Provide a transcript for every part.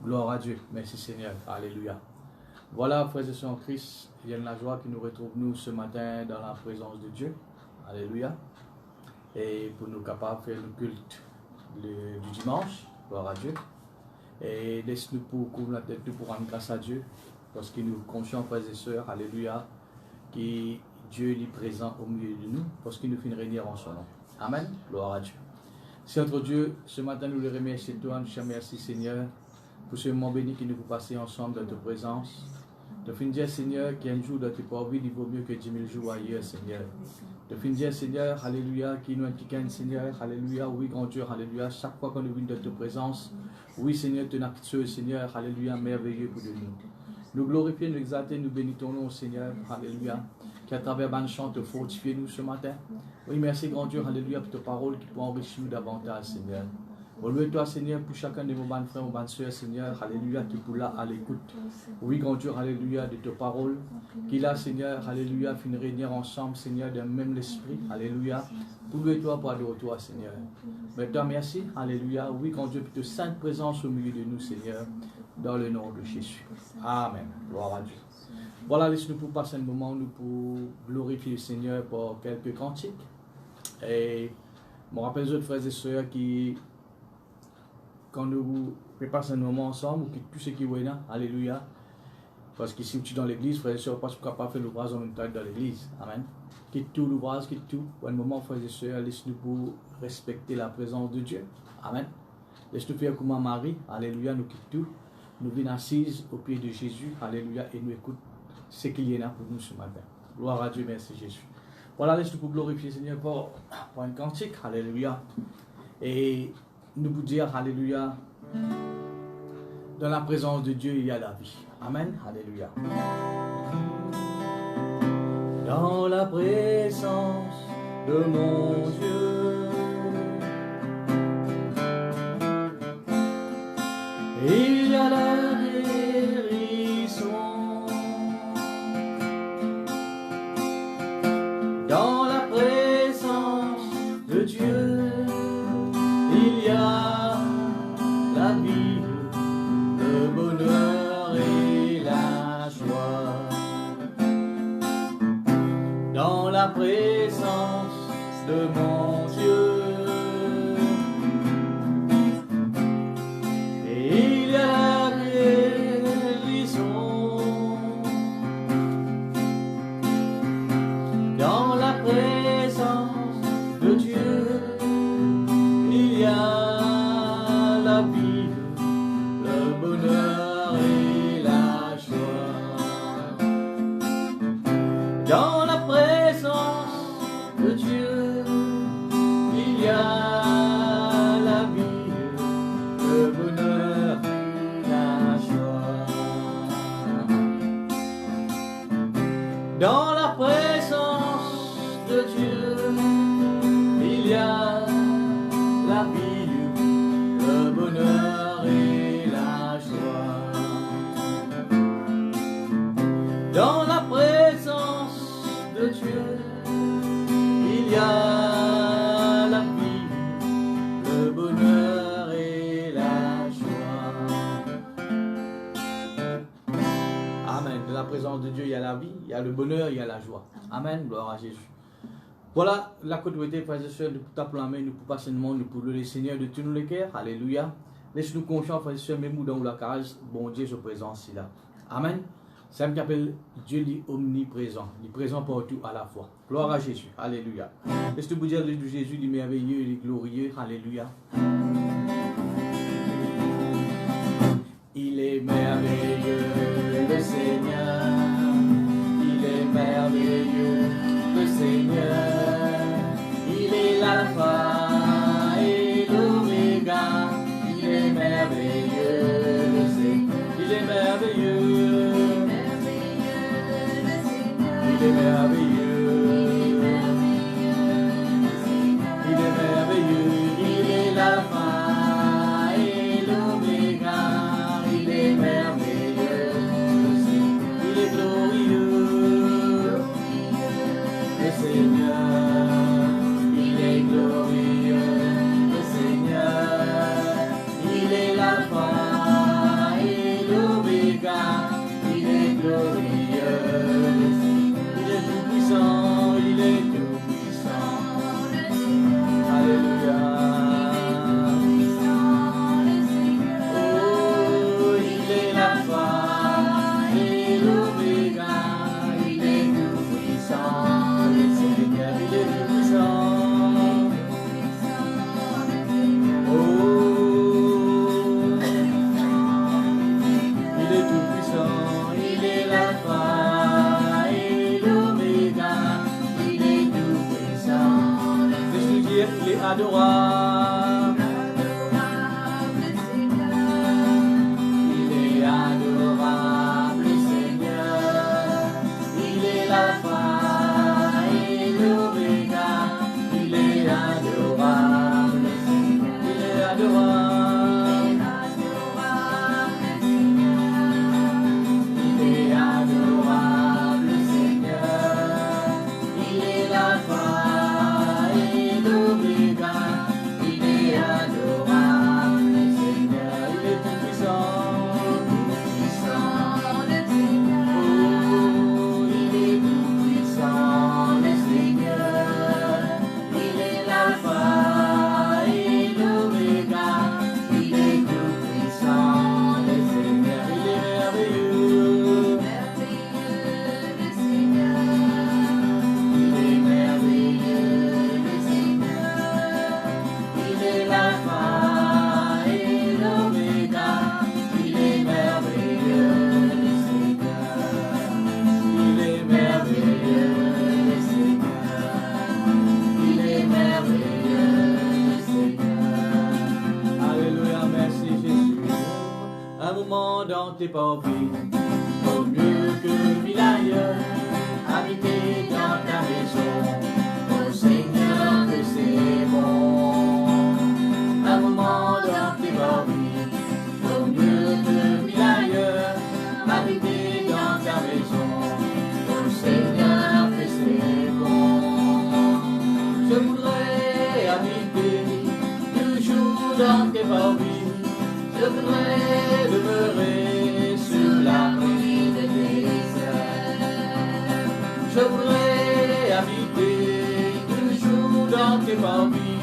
Gloire à Dieu. Merci Seigneur. Alléluia. Voilà, frères et sœurs en Christ, il y a de la joie qui nous retrouve nous ce matin dans la présence de Dieu. Alléluia. Et pour nous capables de faire le culte du dimanche. Gloire à Dieu. Et laisse-nous pour couvrir la tête pour rendre grâce à Dieu. Parce que nous conscients, frères et sœurs, alléluia, que Dieu est présent au milieu de nous, parce qu'il nous fait régner en son nom. Amen. Gloire à Dieu. C'est notre Dieu, ce matin nous le remercions, toi, nous te remercions Seigneur, pour ce moment béni que nous pouvons passer ensemble dans ta présence. De fin dire Seigneur, qu'un jour dans tes pauvres, il vaut mieux que 10 000 jours ailleurs, Seigneur. De fin dire Seigneur, alléluia, qui nous indique Seigneur, alléluia, oui, grand Dieu, alléluia, chaque fois qu'on nous vient dans ta présence, oui, Seigneur, ton acte, Seigneur, alléluia, merveilleux pour nous. Nous glorifions, nous exaltons, nous bénissons ton nom, Seigneur, alléluia, qui à travers ban chant te fortifie nous ce matin. Oui, merci, grand Dieu, alléluia, pour ta parole qui peut enrichir nous davantage, Seigneur. Louez-toi, Seigneur, pour chacun de vos bonnes frères, vos bonnes soeurs, Seigneur, alléluia, qui pour là à l'écoute. Oui, grand Dieu, alléluia, de ta parole, qui là, Seigneur, alléluia, finit réunir ensemble, Seigneur, d'un même l'esprit, alléluia. Pour louer-toi, pour adorer toi, Seigneur. Maintenant, merci, alléluia, oui, grand Dieu, pour ta sainte présence au milieu de nous, Seigneur, dans le nom de Jésus. Amen. Gloire à Dieu. Voilà, laisse-nous pour passer un moment, nous pour glorifier le Seigneur pour quelques cantiques. Et je me rappelle les autres frères et sœurs qui, quand nous passons un moment ensemble, ou tout ce qui est là, alléluia. Parce que si tu es dans l'église, frères et sœurs, parce qu'on ne peut pas faire l'ouvrage en même temps dans l'église. Amen. Quitte tout l'ouvrage, quitte tout. Pour un moment, frères et sœurs, laisse-nous pour respecter la présence de Dieu. Amen. Laisse-nous faire comme Marie, alléluia, nous quitte tout. Nous venons assises au pied de Jésus, alléluia, et nous écoutons ce qu'il y a pour nous ce matin. Gloire à Dieu, merci Jésus. Voilà, laisse-nous pour glorifier le Seigneur pour un cantique, alléluia. Et nous vous dire, alléluia, dans la présence de Dieu, il y a la vie. Amen, alléluia. Dans la présence de mon Dieu, il y a la guérison. Dans la présence de Dieu, il y a la vie, le bonheur et la joie. Dans la présence de mon Dieu, il y a la guérison. Dans la présence de Dieu, il y a la vie, le bonheur et la joie. Dans la présence de Dieu, il y a la vie, le bonheur et la joie. Dans la présence de Dieu, il y a la vie, le bonheur et la joie. Dans la présence de Dieu, il y a la vie, le bonheur et la joie. Amen. Dans la présence de Dieu, il y a la vie, il y a le bonheur, il y a la joie. Amen. Gloire à Jésus. Voilà la communauté, frères et sœurs, nous tapons la main, nous pouvons passer le monde, nous pouvons le Seigneur de tous nos cœurs. Alléluia. Laisse-nous confiants, frères et sœurs, même nous dans la case, bon Dieu, je présence ici là. Amen. Ça me appelle Dieu dit omniprésent, il est présent partout à la fois. Gloire à Jésus. Alléluia. Laisse-nous vous dire de Jésus, il est merveilleux, il est glorieux. Alléluia. Il est merveilleux, le Seigneur. Il est merveilleux, le Seigneur. Il est l'alpha et l'oméga. Il est merveilleux, le Seigneur. Il est merveilleux. Il est merveilleux. Il est merveilleux. Il est l'alpha et l'oméga. Il est merveilleux. T'es pas vie, vaut mieux que mille ailleurs, habiter dans ta maison, oh Seigneur que c'est bon. Un moment dans tes vie, vaut mieux que mille ailleurs, habiter dans ta maison, oh Seigneur que c'est bon. Je voudrais habiter toujours dans tes vie, je voudrais demeurer l'abri de tes ailes. Je voudrais habiter toujours dans tes parvis.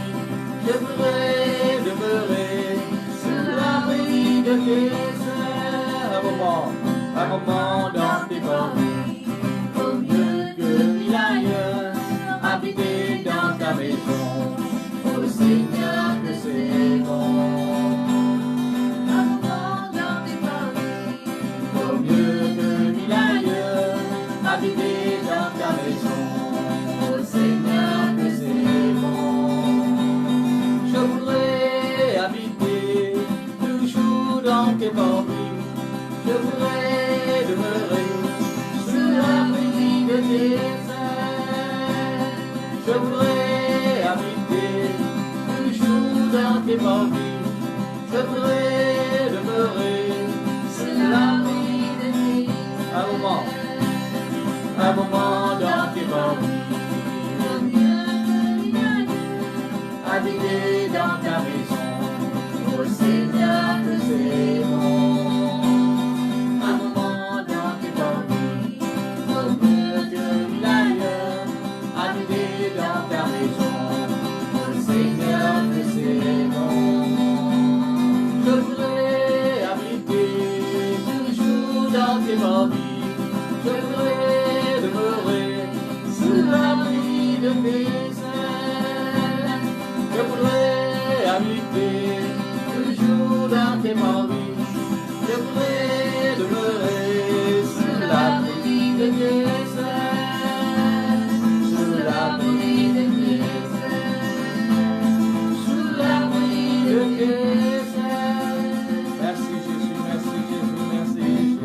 Je voudrais demeurer sous l'abri de tes ailes. Un moment dans tes parvis, au mieux que mille ailleurs, habiter dans ta maison. Oh Seigneur que c'est bon. Habiter dans ta maison, oh Seigneur que c'est bon. Je voudrais habiter toujours dans tes parvis. Je voudrais demeurer sous l'abri de tes ailes. Je voudrais habiter toujours dans tes parvis. Je voudrais demeurer sous l'abri de tes ailes. Un moment dans tes parvis, au mieux que mille ailleurs, habiter dans ta maison, oh Seigneur que c'est bon. Un moment dans tes parvis, au mieux que mille ailleurs, habiter dans ta maison, oh Seigneur que c'est bon. Je voudrais habiter toujours dans tes parvis, je voudrais demeurer sous l'abri de tes ailes. Je voudrais habiter toujours dans tes parvis. Je voudrais demeurer sous l'abri de tes ailes. Sous l'abri de tes ailes. Sous l'abri de tes ailes. Merci Jésus, merci Jésus, merci Jésus.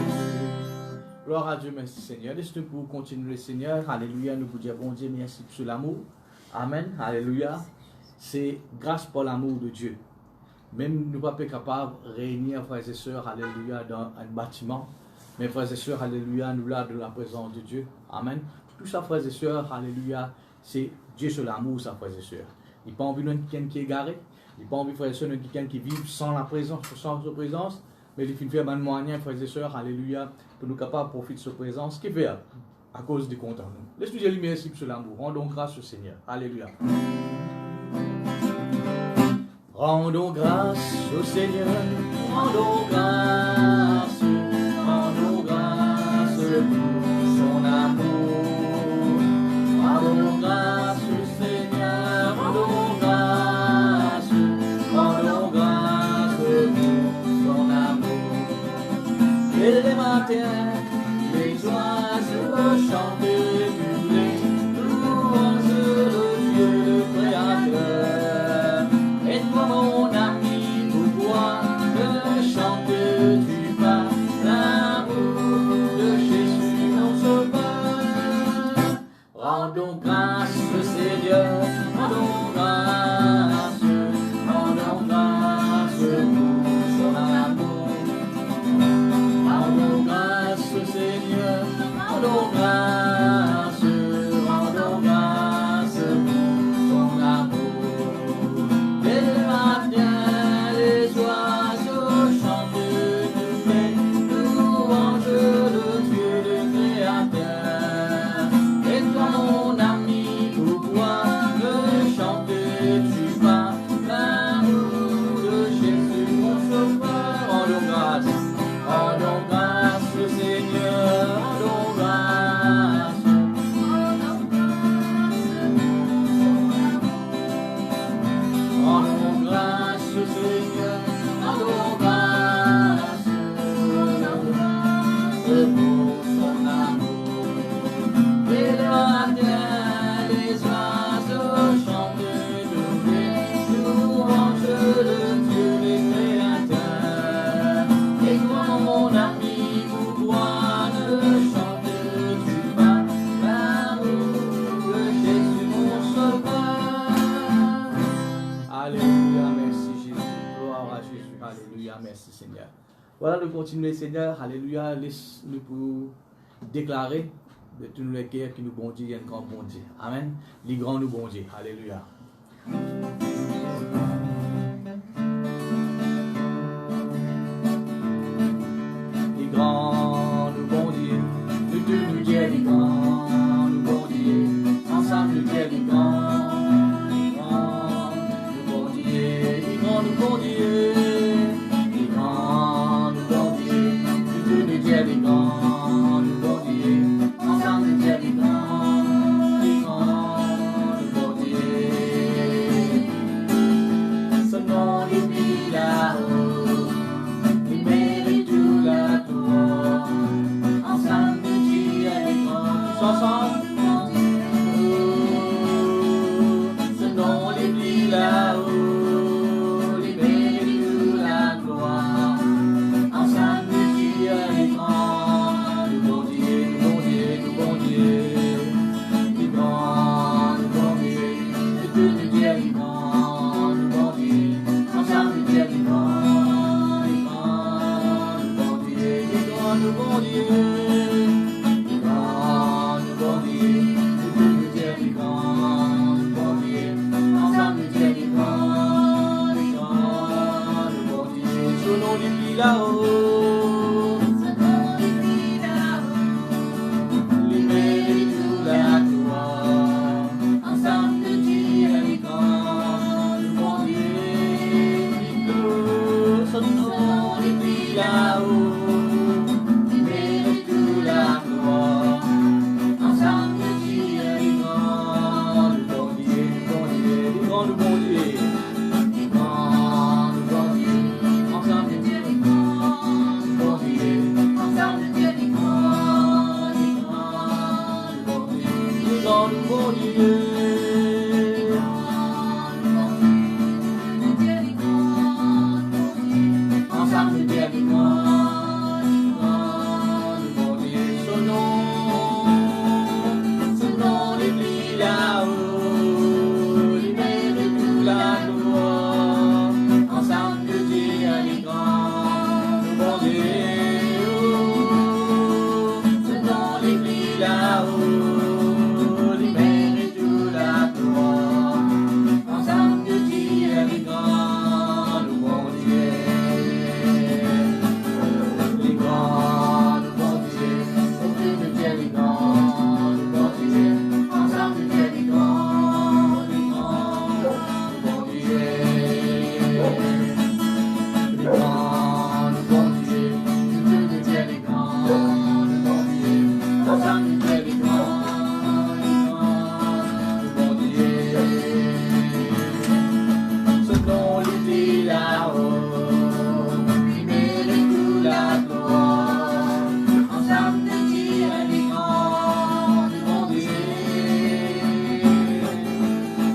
Gloire à Dieu, merci Seigneur. Laisse-nous pour continuer, Seigneur. Alléluia. Nous vous disons, bon Dieu, merci pour l'amour. Amen. Alléluia. C'est grâce pour l'amour de Dieu. Même nous ne sommes pas capables de réunir, frères et sœurs, alléluia, dans un bâtiment. Mais frères et sœurs, alléluia, nous là de la présence de Dieu. Amen. Tout ça, frères et sœurs, alléluia, c'est Dieu sur l'amour, ça, frères et sœurs. Il n'a pas envie de quelqu'un qui est égaré. Il n'a pas envie, frères et sœurs, de quelqu'un qui vit sans la présence, sans sa présence. Mais il faut faire un moyen, frères et sœurs, alléluia, pour nous capables de profiter de sa présence. Qui fait à cause du compte en nous. Laisse-nous dire merci pour l'amour. Rendons grâce au Seigneur. Alléluia. Rendons grâce au Seigneur. Rendons grâce pour son amour. Rendons grâce au Seigneur. Rendons grâce pour son amour. Et les matins, les oiseaux chantent du blé, louange le Dieu le Créateur. Et toi mon ami, pourquoi ne chantes-tu pas Jésus. Alléluia. Merci Seigneur. Voilà, nous continuons Seigneur. Alléluia. Laisse-nous pour déclarer de tous les guerres qui nous bon Dieu, il y a un grand bon Dieu. Amen. Les grands nous bon Dieu. Alléluia. Les grands nous bon Dieu. Nous tous nous Dieu, les grands nous bon Dieu. Ensemble nous Dieu, les grands. Les grands nous bon Dieu. Les grands nous bon Dieu. Les grands nous bon Dieu. Nous tous nous Dieu, les grands nous bon Dieu. Ensemble nous Dieu, les grands. Les grands nous bon Dieu. Son nom est mis là-haut. Il mérite tout la gloire. Ensemble nous Dieu, les grands. Tous ensemble. Son nom est mis là-haut. Il mérite toute la gloire. Ensemble nous Dieu, les grands. Nous bon Dieu, nous bon Dieu, nous bon Dieu. Les grands, nous bon Dieu. Nous tous nous Dieu, les grands. Nous bon Dieu. Ensemble nous Dieu, les grands. Les grands, nous bon Dieu. Les grands, nous bon Dieu. Les grands, nous bon Dieu. Nous tous nous Dieu, les grands. Nous bon Dieu. Ensemble nous Dieu, les grands. Les grands, nous bon Dieu. Son nom est mis là-haut. Il mérite toute la gloire. Ensemble nous Dieu, les grands. Nous bon Dieu. Son nom est mis là-haut. Il mérite toute la gloire. Ensemble nous Dieu, les grands. Nous bon Dieu, nous bon Dieu. Les grands, nous bon Dieu. Les grands, nous bon Dieu. Ensemble nous Dieu, les grands. Nous bon Dieu. Ensemble nous Dieu, les grands. Les grands, nous bon Dieu. Les grands, nous bon Dieu. Ensemble nous Dieu, les grands. Les grands, nous bon Dieu. Son nom est mis là-haut. Il mérite toute la gloire. Ensemble nous Dieu, les grands. Nous bon Dieu. Son nom est mis là-haut. Il mérite toute la gloire. Ensemble nous Dieu, les grands. Nous bon Dieu. Les grands, nous bon Dieu. Nous tous nous Dieu, les grands. Nous bon Dieu. Ensemble nous Dieu, les grands. Les grands, nous bon Dieu. Les grands, nous bon Dieu. Nous tous nous Dieu, les grands. Nous bon Dieu. Ensemble nous Dieu, les grands. Les grands, nous bon Dieu. Ce nom est dit là-haut. Il mérite toute la gloire. Ensemble nous Dieu, les grands. Nous bon Dieu.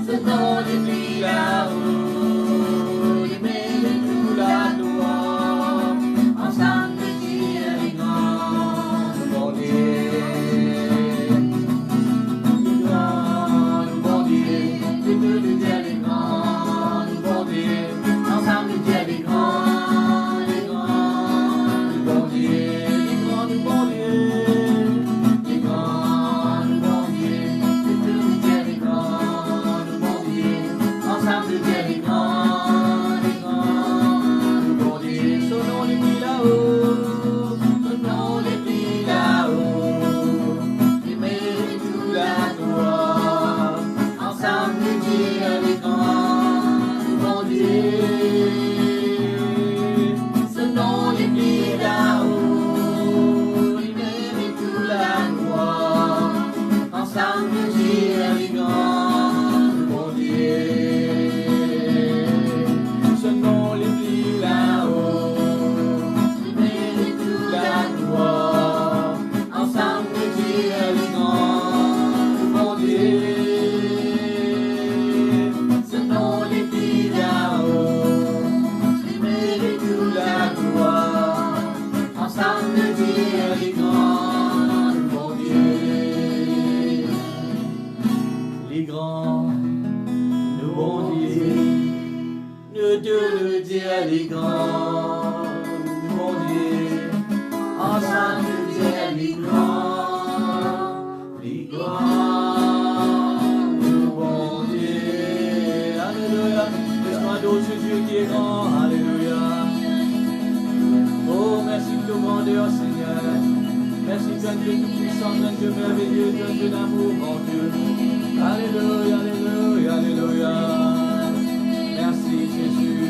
Ce nom est dit là-haut. Il mérite toute la gloire. Ensemble nous Dieu, les grands. Nous bon Dieu. Les grands, nous bon Dieu. Les deux nous Dieu, les grands. Nous bon Dieu. Ensemble nous Dieu, les grands. Les grands, nous bon Dieu. Les grands, nous bon Dieu. Les grands, nous bon Dieu. Les deux nous Dieu, les grands. Nous bon Dieu. Ensemble nous Dieu, les grands. Les grands, nous bon Dieu. Son nom est mis là-haut. Son nom est mis là-haut. Il mérite toute la gloire. Ensemble nous Dieu, les grands. Nous bon Dieu. Dieu, le Dieu est grand, mon Dieu, ensemble le Dieu est grand, nous bon Dieu, alléluia, laisse-moi d'autres Dieu qui est grand, alléluia. Oh, merci de ton grandeur, Seigneur, merci de ton Dieu tout-puissant, ton Dieu merveilleux, ton Dieu d'amour, mon Dieu, alléluia, alléluia, alléluia, merci Jésus.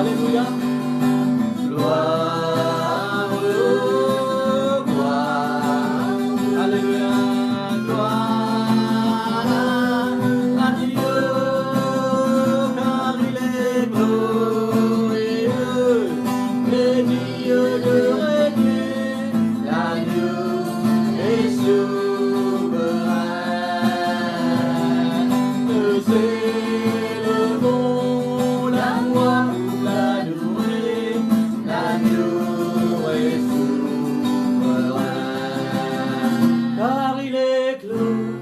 Alléluia. Gloire, gloire. Alléluia. Gloire à Dieu, car il est glorieux, le Dieu de régner, l'agneau est souverain. Nous élevons la voix pour l'adorer, l'agneau est souverain. Car il est glorieux,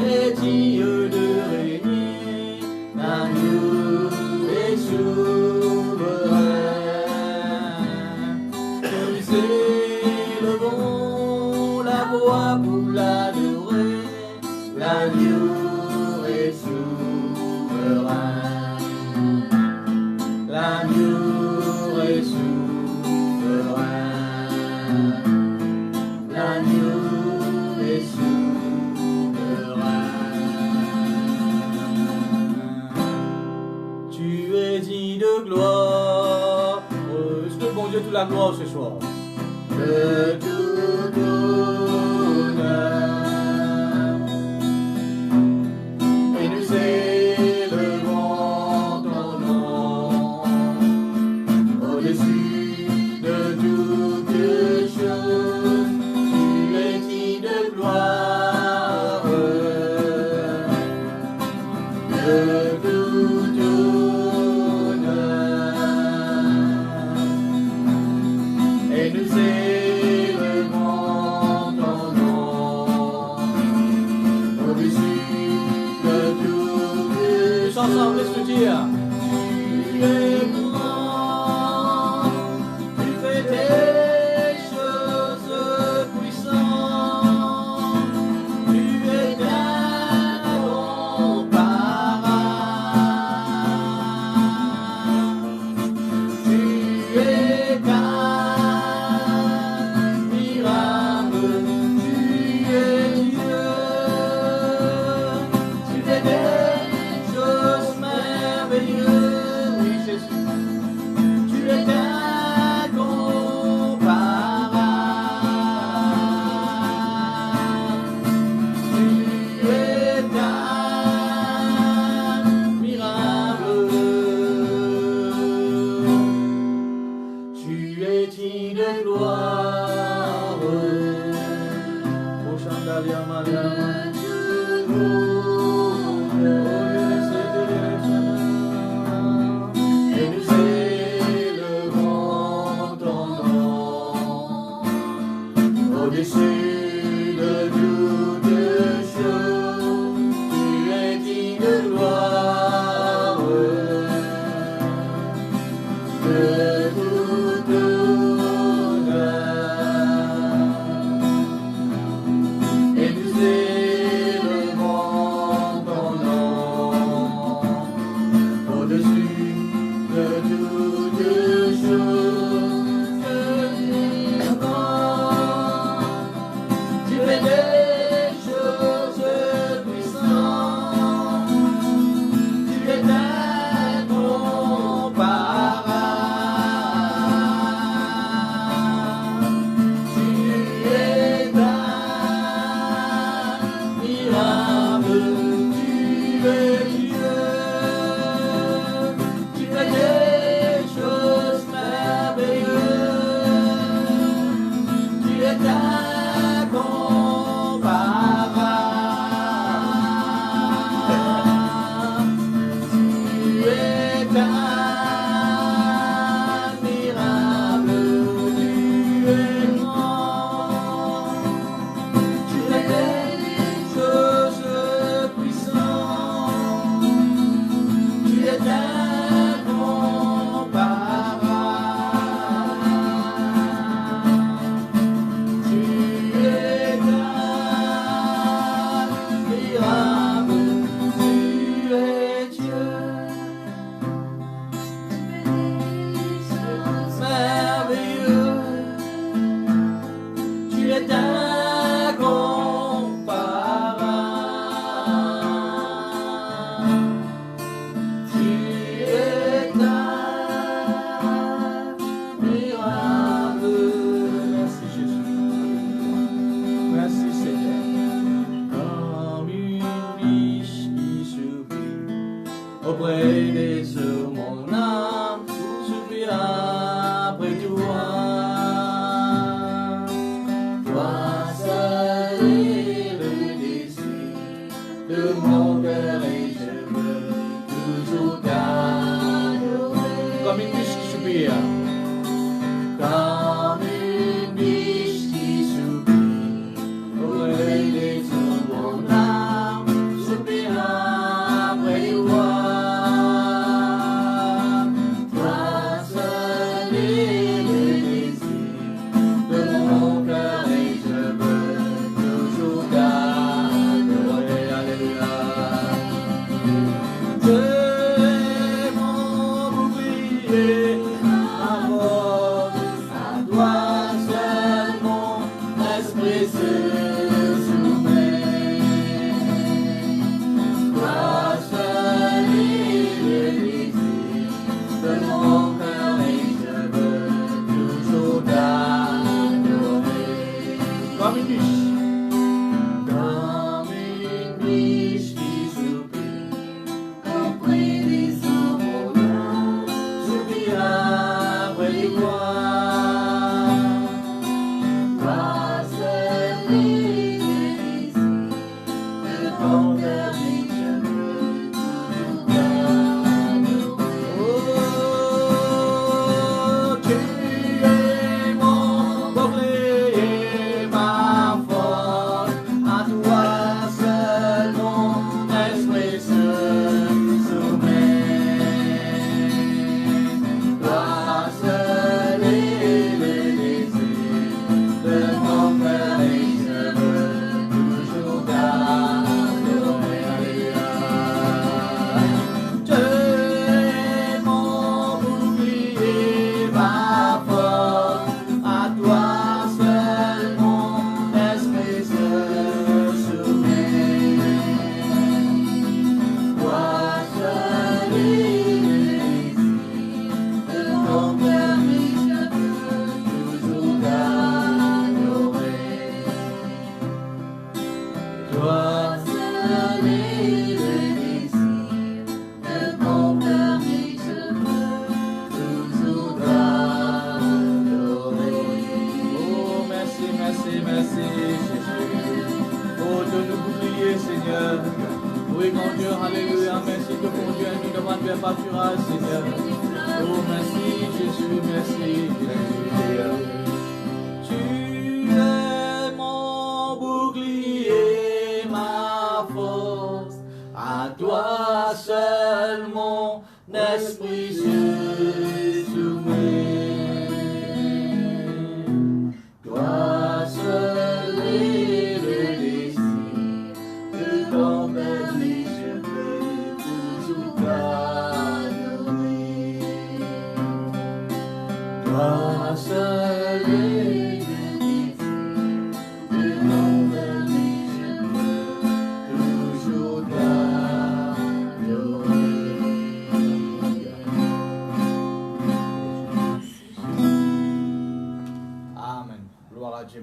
et Dieu de régner, l'agneau est souverain. Nous élevons la voix pour l'adorer, l'agneau est souverain. L'agneau est souverain. L'agneau est souverain. Tu es digne de gloire. Est-ce que bon Dieu toute la gloire ce soir? De tout honneur. Et nous élevons ton nom au-dessus de toutes choses. Tu es digne de gloire, de tout honneur. Et nous élevons ton nom au-dessus de toutes choses. Ensemble, laisse-le dire. Tu es grand, tu fais des choses puissantes, tu es incomparable, tu es admirable, tu es Dieu, tu fais des choses merveilleuses, oui Jésus, tu es incomparable, tu es admirable, tu es digne de gloire. Oh, Chandalia Madama. Et nous élevons ton nom au-dessus de toutes choses. Tu es digne de gloire, de tout honneur. Et nous élevons ton nom au-dessus de toutes choses. Tu fais des choses puissantes, tu es incomparable, tu es admirable, tu es Dieu, tu fais des choses merveilleuses, tu es incomparable, tu es admirable, tu es grand, tu fais des choses puissantes, tu es incomparable, tu es admirable, tu es Dieu, merveilleux, tu es incomparable, tu aider sur mon âme, soupira après toi. Toi seul est le désir de mon cœur et je veux toujours t'adorer. Comme une biche qui soupire. Comme une biche qui soupire, auprès des eaux, mon âme soupira après toi. Toi seul est le désir de mon cœur et je veux toujours t'adorer. Alléluia. Tu es mon bouclier, ma force. Toi seul mon esprit se soumet. Toi seul est le désir de mon cœur et je veux toujours t'adorer. Comme une biche. Comme une biche qui soupire auprès des eaux, mon âme soupira après toi.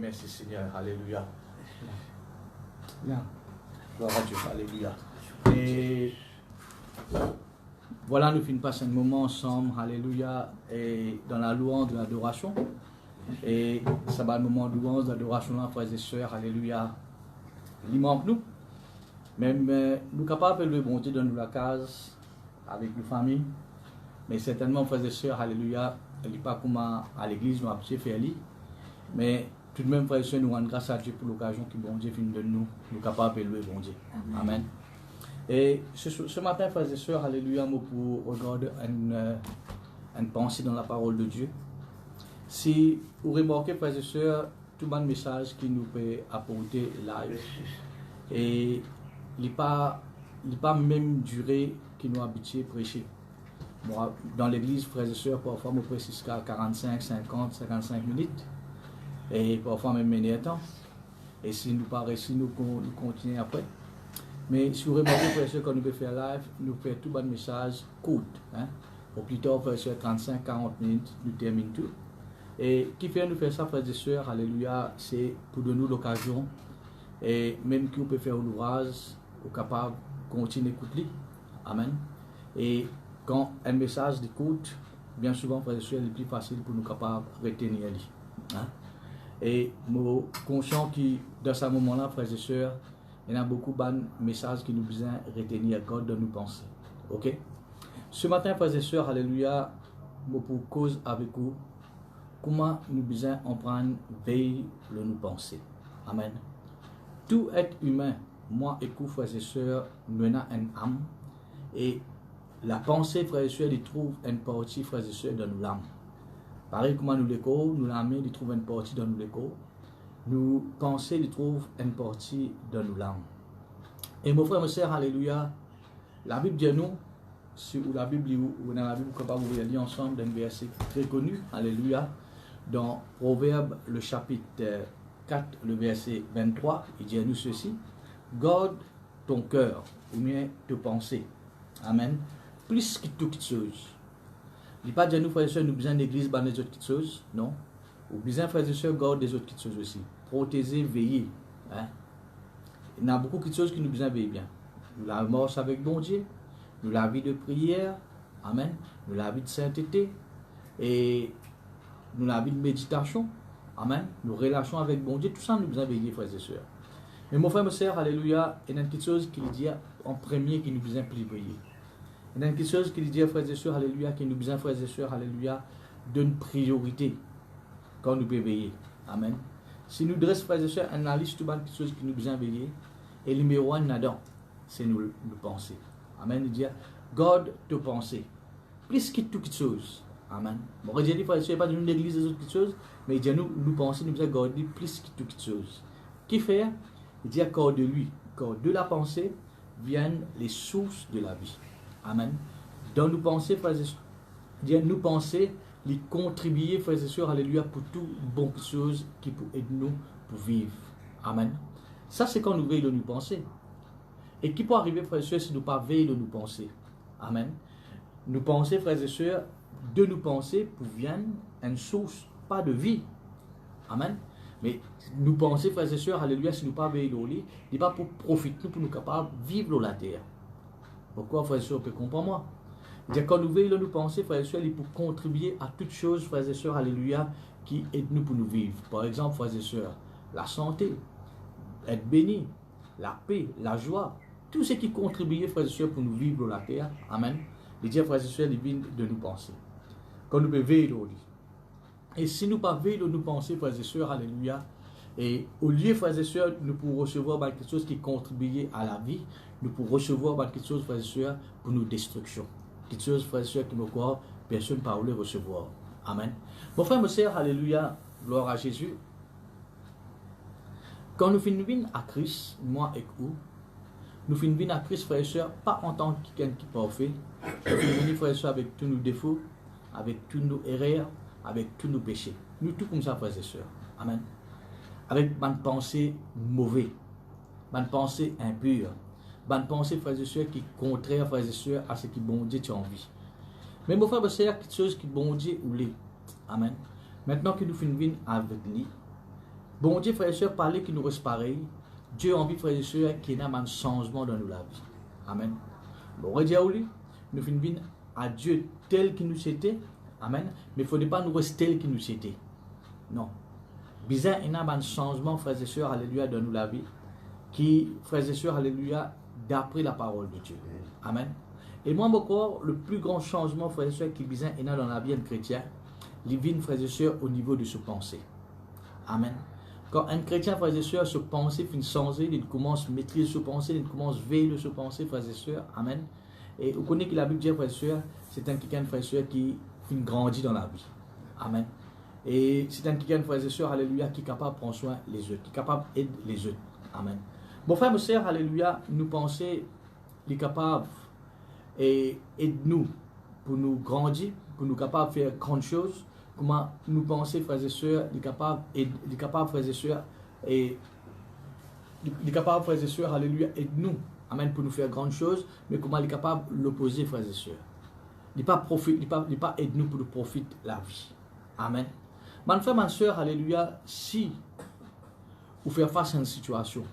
Merci Seigneur, alléluia. Bien. Gloire à Dieu, alléluia. Et voilà, nous finissons passer un moment ensemble, alléluia, et dans la louange de l'adoration. Et ça va le moment de louange, d'adoration, frères et sœurs, alléluia. Il manque nous. Même nous sommes capables de le bon Dieu dans la case, avec nos familles. Mais certainement, frères et sœurs, alléluia, il n'est pas comme à l'église, nous avons fait. Mais tout de même, frères et sœurs, nous rendons grâce à Dieu pour l'occasion que bon Dieu finit de nous capables de louer bon Dieu. Amen. Et ce matin, frères et sœurs, alléluia, moi pour regarder une pensée dans la parole de Dieu. Si vous remarquez, frères et sœurs, tout le message qui nous peut apporter live. Et il n'est pas même durée qui nous habitue à prêcher. Moi, dans l'église, frères et sœurs, parfois, je prêche jusqu'à 45, 50, 55 minutes. Et parfois même mener un temps. Et si nous pas réussi, nous continuons après. Mais si vous remarquez, frères et sœurs, quand nous pouvons faire live, nous faisons tout bon message court. Hein? Au plus tard, frères et sœurs, 35-40 minutes, nous terminons tout. Et qui fait nous faire ça, frères et sœurs, alléluia, c'est pour donner l'occasion. Et même qui peut faire l'ouvrage, est capable de continuer à écouter. Amen. Et quand un message d'écoute, bien souvent, frères et sœurs, il est plus facile pour nous capables de retenir. Hein? Et nous conscients que dans ce moment-là, frères et sœurs, il y a beaucoup de messages qui nous besoin retenir quand de nous penser. Ok? Ce matin, frères et sœurs, alléluia, je pour cause avec vous, comment nous besoin en prendre veille de nous penser. Amen. Tout être humain, moi et vous, frères et sœurs, nous avons une âme. Et la pensée, frères et sœurs, il trouve une partie, frères et sœurs, dans nos âmes. Pareil comme nous l'écho, nous l'âme, il trouve une partie dans nous l'écho. Nous pensons, il trouve une partie dans nos âmes. Et mon frère, mes sœurs, alléluia, la Bible dit nous, ou la Bible, ou dans la Bible, qu'on va lire ensemble d'un verset très connu, alléluia, dans Proverbe, le chapitre 4, le verset 23, il dit à nous ceci: garde ton cœur, ou bien tes pensées, amen, plus que toute chose. Il ne dit pas dire nous, frères et sœurs, nous besoin d'église, dans les autres petites choses, non. Ou besoin, frères et sœurs, garde des autres petites choses aussi. Protéger, veiller. Hein? Il y a beaucoup de choses qui nous besoin veiller bien. Nous la marche avec bon Dieu, nous la vie de prière, amen, nous la vie de sainteté, et nous la vie de méditation, amen, nos relations avec bon Dieu, tout ça nous besoin veiller, frères et sœurs. Mais mon frère, ma sœur, alléluia, il y a une petite chose qui dit en premier qui nous besoin plus veiller. Il y a une petite chose qui dit, frères et sœurs, alléluia, qui nous besoin, frères et sœurs, alléluia, d'une priorité quand nous pouvons veiller. Amen. Si nous dressons, frères et sœurs, une liste de petites choses qui nous besoin veiller, et le numéro 1 là-dedans, c'est nous penser. Amen. Il dit, garde tes pensées, plus que toute chose. Amen. Bon, je dis, frères et sœurs, pas de nous négliger les autres petites choses, mais il dit, nous penser, nous besoin garder plus que toute chose. Qui fait? Il dit, car de lui, car de la pensée viennent les sources de la vie. Amen. Dans nos pensées, frères et sœurs, nous penser, les contribuer, frères et sœurs, alléluia, pour toutes bonnes choses qui peuvent aider nous pour vivre. Amen. Ça, c'est quand nous veillons de nous penser. Et qui peut arriver, frères et sœurs, si nous ne pas veillons de nous penser. Amen. Nous penser, frères et sœurs, de nous penser pour viennent une source, pas de vie. Amen. Mais nous penser, frères et sœurs, alléluia, si nous ne pas veillons de nous, ce n'est pas pour profiter, pour nous capables de vivre sur la terre. Pourquoi, frères et sœurs, peut comprendre moi? Quand nous veillons de nous penser, frères et sœurs, il pour contribuer à toutes choses, frères et sœurs, alléluia, qui aident nous pour nous vivre. Par exemple, frères et sœurs, la santé, être béni, la paix, la joie, tout ce qui contribue, frères et sœurs, pour nous vivre sur la terre. Amen. Les dire, frères et sœurs, ils viennent de nous penser. Quand nous pouvons veiller de nous. Et si nous ne pas veiller de nous penser, frères et sœurs, alléluia, et au lieu, frères et sœurs, nous pouvons recevoir quelque chose qui contribue à la vie, nous pouvons recevoir quelque chose, frères et sœurs, pour nos destructions. Quelque chose, frères et sœurs, qui nous croient, personne ne peut recevoir. Amen. Mon frère, mon sœur, alléluia, gloire à Jésus. Quand nous finissons à Christ, moi et vous, nous finissons à Christ, frères et sœurs, pas en tant que quelqu'un qui est parfait. Nous finissons, frères et sœurs, avec tous nos défauts, avec tous nos erreurs, avec tous nos péchés. Nous, tout comme ça, frères et sœurs. Amen. Avec une pensée mauvaise, une pensée impure, une pensée, frères et sœurs, qui est contraire, frères et sœurs, à ce que bon Dieu t'a envie. Mais mon frère, c'est quelque chose qui bon Dieu ou l'est. Amen. Maintenant que nous finissons avec lui, bon Dieu, frères et sœurs, parler qui nous reste pareil. Dieu a envie, frères et sœurs, qu'il y ait un changement dans la vie. Amen. Bon, on va dire lui, nous finissons à Dieu tel qu'il nous était. Amen. Mais il ne faudrait pas nous rester tel qu'il nous était. Non. Bizarre, il y a un changement, frères et sœurs, alléluia, dans la vie, qui, frères et sœurs, alléluia, d'après la parole de Dieu. Amen. Et moi, encore, le plus grand changement, frères et sœurs, qui bizarre, il y a dans la vie d'un chrétien, il vient, frères et sœurs, au niveau de ce pensée. Amen. Quand un chrétien, frères et sœurs, se penser, finit changer, il commence à maîtriser ce pensée, il commence à veiller de ce pensée, frères et sœurs. Amen. Et vous connaissez que la Bible dit, frères et sœurs, c'est un quelqu'un, frères et sœurs, qui finit grandir dans la vie. Amen. Et c'est un quelqu'un, frères et sœurs, alléluia, qui est capable de prendre soin des autres, qui est capable d'aider les autres. Amen. Mon frère, mon sœur, alléluia, nous pensons, il est capable et aide-nous pour nous grandir, pour nous capables de faire grandes choses. Comment nous penser, frères et sœurs, il est capable, frères et sœurs, et il est capable, frères et sœurs, alléluia, aide-nous, amen, pour nous faire grandes choses, mais comment il est capable de l'opposer, frères et sœurs. Il n'est pas aide-nous pour nous profiter la vie. Amen. Mon frère, ma sœur, alléluia, si vous faites face à une situation,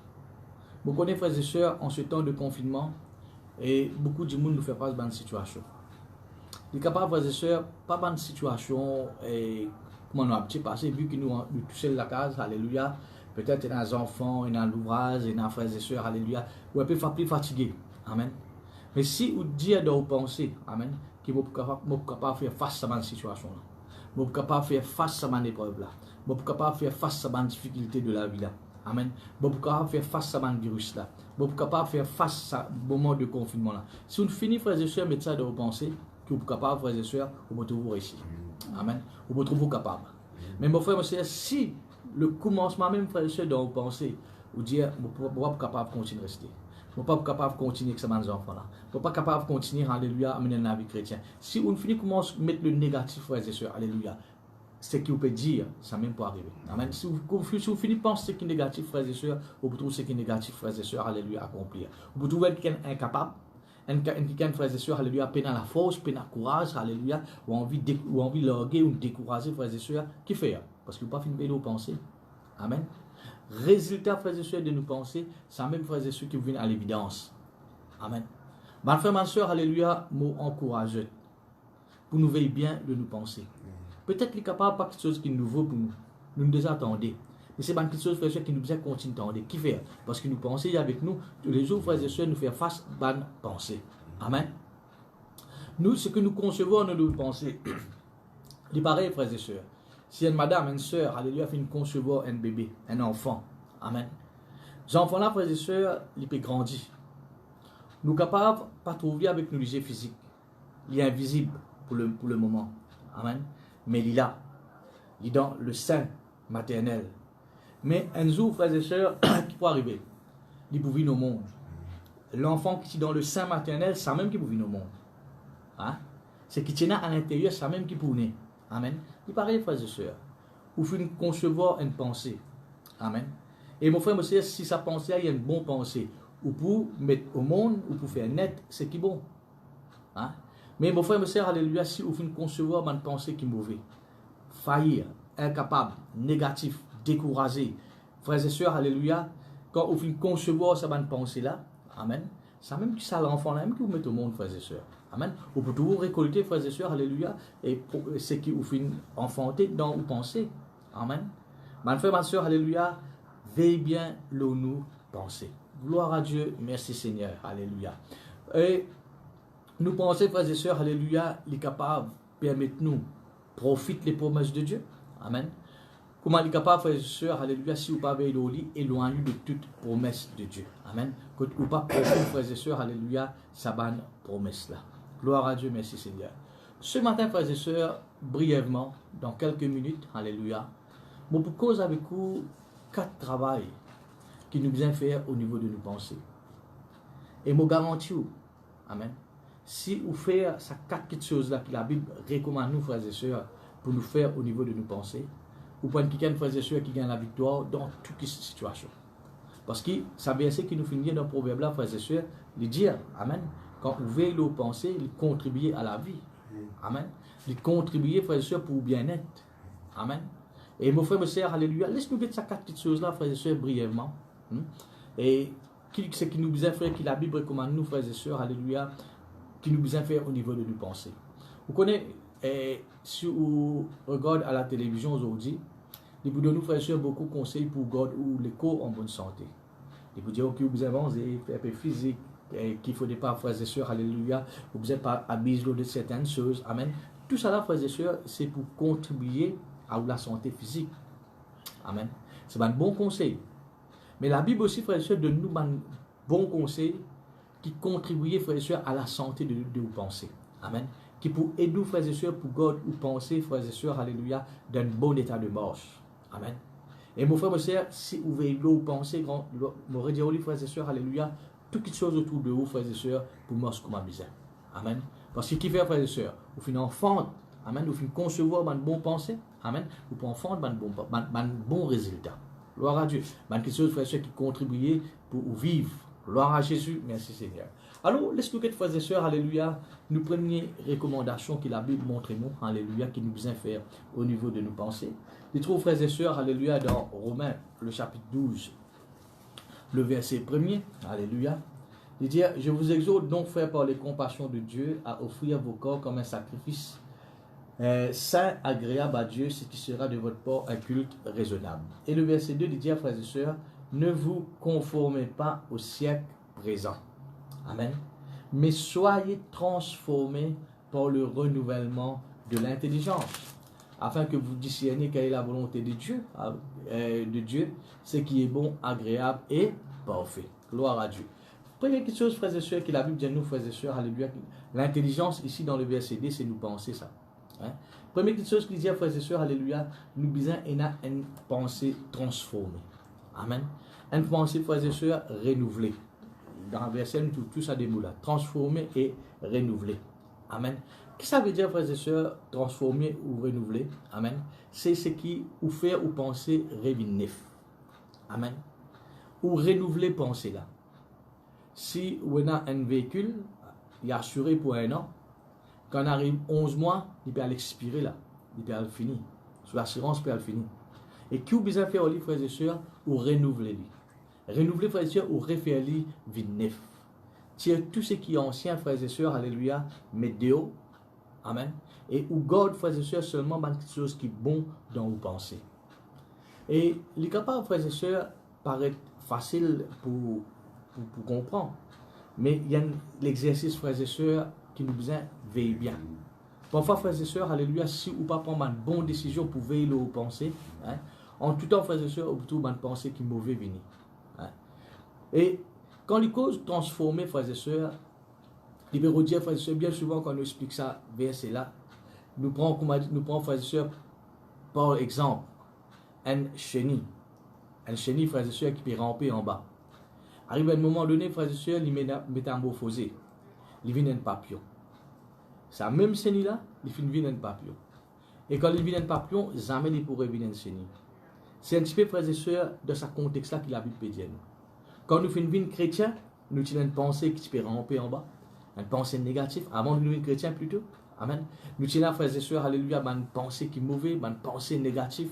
vous connaissez, frères et sœurs, en ce temps de confinement, Et beaucoup de monde nous fait face à une situation. Il est capable, frères et sœurs, pas une situation, et comment nous avons passé, vu que nous touchons la case, alléluia, peut-être dans les enfants, dans l'ouvrage, dans les frères et sœurs, alléluia, ou un peu plus fatigué. Amen. Mais si vous dites de vous penser, amen, que vous êtes capable de faire face à cette situation-là, vous êtes capable de faire face à cette épreuve-là, vous êtes capable de faire face à cette difficulté de la vie-là, amen, vous êtes capable de faire face à ce virus-là, vous êtes capable de faire face à ce moment de confinement-là. Si vous finissez, frères et sœurs, mettre ça de vous penser, que vous êtes capable, frères et sœurs, vous êtes vous réussir. Amen. Vous êtes vous capable. Mais mon frère, si le commencement même, frères et sœurs, de vous penser, vous dire, vous n'êtes pas capable de continuer à rester. Vous n'êtes pas capable de continuer avec ces enfants-là. Vous n'êtes pas capable de continuer, alléluia, à mener la vie chrétienne. Si vous finissez commence à mettre le négatif, frères et sœurs, alléluia, c'est ce que vous pouvez dire, ça même pas arriver. Amen. Si vous finissez penser ce qui est négatif, frères et sœurs, vous pouvez trouver ce qui est négatif, frères et sœurs, alléluia, accomplir. Vous pouvez trouver quelqu'un incapable, quelqu'un, frères et sœurs, alléluia, peine à la force, peine à courage, alléluia, ou envie de larguer ou de décourager, frères et sœurs, qui fait? Parce que vous n'avez pas fini de penser. Amen. Résultat, frères et sœurs, de nous penser, c'est même, frères et sœurs, qui viennent à l'évidence. Amen. Ma frère, ma sœur, alléluia, mot encourageux. Pour nous veiller bien de nous penser. Peut-être qu'il est capable pas quelque chose qui est nouveau pour nous. Nous nous attendons. Mais c'est pas quelque chose, frères et sœurs, qui nous besoin continuer d'attendre. Qui fait? Parce que nous pensons avec nous, tous les jours, frères et sœurs, nous faire face à bonne pensée. Amen. Nous, ce que nous concevons, nous devons penser. Il est pareil, frères et sœurs. Si une madame, une sœur, alléluia, fait concevoir un bébé, un enfant, amen. Ces enfants-là, frères et sœurs, ils peuvent grandir. Nous sommes capables de pas trouver avec nos légers physiques. Il est invisible pour le moment, amen. Mais il est là, il est dans le sein maternel. Mais un jour, frères et sœurs, qui peut arriver, il peut vivre au monde. L'enfant qui est dans le sein maternel, c'est même qui peut vivre au monde. Hein? C'est qui tient à l'intérieur, c'est même qui peut naître. Amen. Il paraît, frères et sœurs, vous pouvez concevoir une pensée. Amen. Et mon frère, monsieur, si sa pensée, il y a une bonne pensée, ou pour mettre au monde, ou pour faire net, c'est qui bon. Hein? Mais mon frère, monsieur, alléluia, si vous pouvez concevoir une pensée qui est mauvaise, faillir, incapable, négatif, découragé, frères et sœurs, alléluia, quand vous pouvez concevoir cette pensée-là, amen, c'est même que ça l'enfant-là, même que vous mettez au monde, frères et sœurs. Amen. Vous pouvez toujours récolter, frères et sœurs, alléluia, et ce qui vous fait enfanter dans vos pensées. Amen. Ma frère, ma sœur, alléluia, veille bien l'eau nous penser. Gloire à Dieu, merci Seigneur, alléluia. Et nous pensons, frères et sœurs, alléluia, il est capable de permettre-nous profiter des promesses de Dieu. Amen. Comment il est capable, frères et sœurs, alléluia, si vous ne pouvez pas veiller, éloignez de toute promesse de Dieu. Amen. Que vous ne pas profiter, frères et sœurs, alléluia, sa bonne promesse-là. Gloire à Dieu, merci Seigneur. Ce matin, frères et sœurs, brièvement, dans quelques minutes, alléluia, je vous cause avec vous 4 travaux qui nous bien faire au niveau de nos pensées. Et je garantis, amen, si vous faites ces 4 petites choses-là que la Bible recommande nous, frères et sœurs, pour nous faire au niveau de nos pensées, vous pouvez quelqu'un, frères et sœurs, qui gagne la victoire dans toute situation. Parce que ça verset qui nous finit dans le proverbe-là, frères et sœurs, il dit, amen, quand vous veillez aux pensées, il contribue à la vie. Amen. Il contribue, frères et sœurs, pour bien-être. Amen. Et mon frère, mes sœurs, alléluia, laisse-nous mettre ces 4 petites choses-là, frères et sœurs, brièvement. Et ce qui nous besoin faire, que la Bible recommande nous, frères et sœurs, alléluia, qui nous besoin faire au niveau de nos pensées. Vous connaissez, si vous regardez à la télévision aujourd'hui, il vous donne, nous, frères et sœurs, beaucoup de conseils pour garder les corps en bonne santé. Il vous dit, ok, vous avez avancé, faire un peu physique, qu'il ne faut pas, frères et sœurs, alléluia, vous n'avez pas abuser de certaines choses, amen. Tout ça là, frères et sœurs, c'est pour contribuer à la santé physique. Amen. C'est un bon conseil. Mais la Bible aussi, frères et sœurs, donne nous un bon conseil qui contribue, frères et sœurs, à la santé de vos pensées. Amen. Qui pour aider, frères et sœurs, pour garder vos pensées, frères et sœurs, alléluia, dans un bon état de marche. Amen. Et mon frère, mon sœur, si vous veillez vos pensées, vous redire, frères et sœurs, alléluia, toutes les choses autour de vous, frères et sœurs, pour marcher comme un bizarre. Amen. Parce que qui fait, frères et sœurs, vous finissez enfant, amen, vous finissez concevoir une bonne pensée, amen, vous pouvez enfant un bon résultat. Gloire à Dieu. Quelque chose, frères et sœurs, qui contribue pour vivre. Gloire à Jésus, merci Seigneur. Alors, laisse-nous, frères et sœurs, alléluia, nous premières recommandations que la Bible montre nous, alléluia, qui nous besoin faire au niveau de nos pensées. Les trouve, frères et sœurs, alléluia, dans Romains, le chapitre 12, le verset 1er, alléluia. Il dit, je vous exhorte donc, frères, par les compassions de Dieu, à offrir vos corps comme un sacrifice saint, agréable à Dieu, ce qui sera de votre part un culte raisonnable. Et le verset 2, il dit, frères et sœurs, ne vous conformez pas au siècle présent. Amen. Mais soyez transformés par le renouvellement de l'intelligence, afin que vous discerniez quelle est la volonté de Dieu, ce qui est bon, agréable et parfait. Gloire à Dieu. Première petite chose, frères et sœurs, que la Bible dit à nous, frères et sœurs, alléluia, l'intelligence, ici dans le verset D, c'est nous penser ça. Hein? Première petite chose qu'il dit, frères et sœurs, alléluia, nous besoin une pensée transformée. Amen. Une pensée, frères et sœurs, renouvelée. Dans le verset, tout ça des mots là, transformer et renouveler. Amen. Qu'est-ce que ça veut dire, frères et sœurs, transformer ou renouveler? Amen. C'est ce qui ou faire ou penser revenir. Amen. Ou renouveler penser là. Si on a un véhicule, il est assuré pour 1 an, quand on arrive 11 mois, il peut l'expirer là, il peut le finir. Sur l'assurance, il peut le finir. Et qui vous besoin faire, frères et sœurs, ou renouveler lui? Renouveler, frères et sœurs, ou refaire lui, vie neuf. Tiens tout ce qui est ancien, frères et sœurs, alléluia, mais dehors, amen. Et ou garde, frères et sœurs, seulement quelque chose qui est bon dans vos pensées. Et les capables, frères et sœurs, paraît facile pour comprendre. Mais il y a l'exercice, frères et sœurs, qui nous besoin veiller bien. Parfois, frères et sœurs, alléluia, si ou pas prendre une bonne décision pour veiller aux pensées, hein, en tout temps, frères et sœurs, ou plutôt une pensée qui est mauvaise venir. Hein. Et quand les causes transformées, frères et sœurs, les dire, frères et sœurs, bien souvent quand on explique ça, verset là, nous prenons, frères et sœurs, par exemple, un chenille, frères et sœurs, qui peut ramper en bas. Arrive à un moment donné, frères et sœurs, il métamorphosé. Il vient un papillon. C'est même chenille là, il vient un papillon. Et quand il vient un papillon, jamais il pourrait venir un chenille. C'est un petit peu, frères et sœurs, de ce contexte-là qu'il a vu pédienne. Quand nous faisons une chrétien, nous avons une pensée qui peut ramper en bas, une pensée négative, avant de devenir chrétien plutôt. Amen. Nous avons, frères et sœurs, alléluia, une pensée qui est mauvaise, une pensée négative,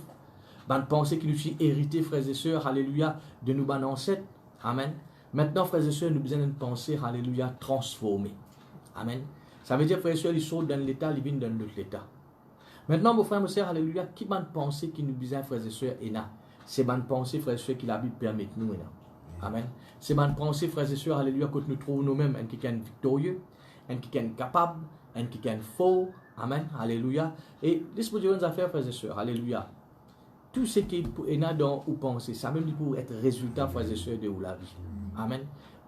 une pensée qui nous est héritée, frères et sœurs, alléluia, de nos ancêtres. Amen. Maintenant, frères et sœurs, nous avons besoin d'une pensée, alléluia, transformée. Amen. Ça veut dire, frères et sœurs, ils sortent d'un état, ils viennent d'un autre état. Maintenant, mon frère, mon sœur, alléluia, qui va penser qui nous besoin, frères et sœurs, et là, c'est une pensée, frères et sœurs, qui la Bible permet nous, et là. Amen. C'est une pensée, frères et sœurs, alléluia, que nous trouvons nous-mêmes, un qui est victorieux, un qui est capable, un qui est fort. Amen. Alléluia. Et laisse-moi dire une affaire, frères et sœurs, alléluia. Tout ce qui est là dans ou penser, ça même pour être résultat, frères et sœurs, de la vie. Amen.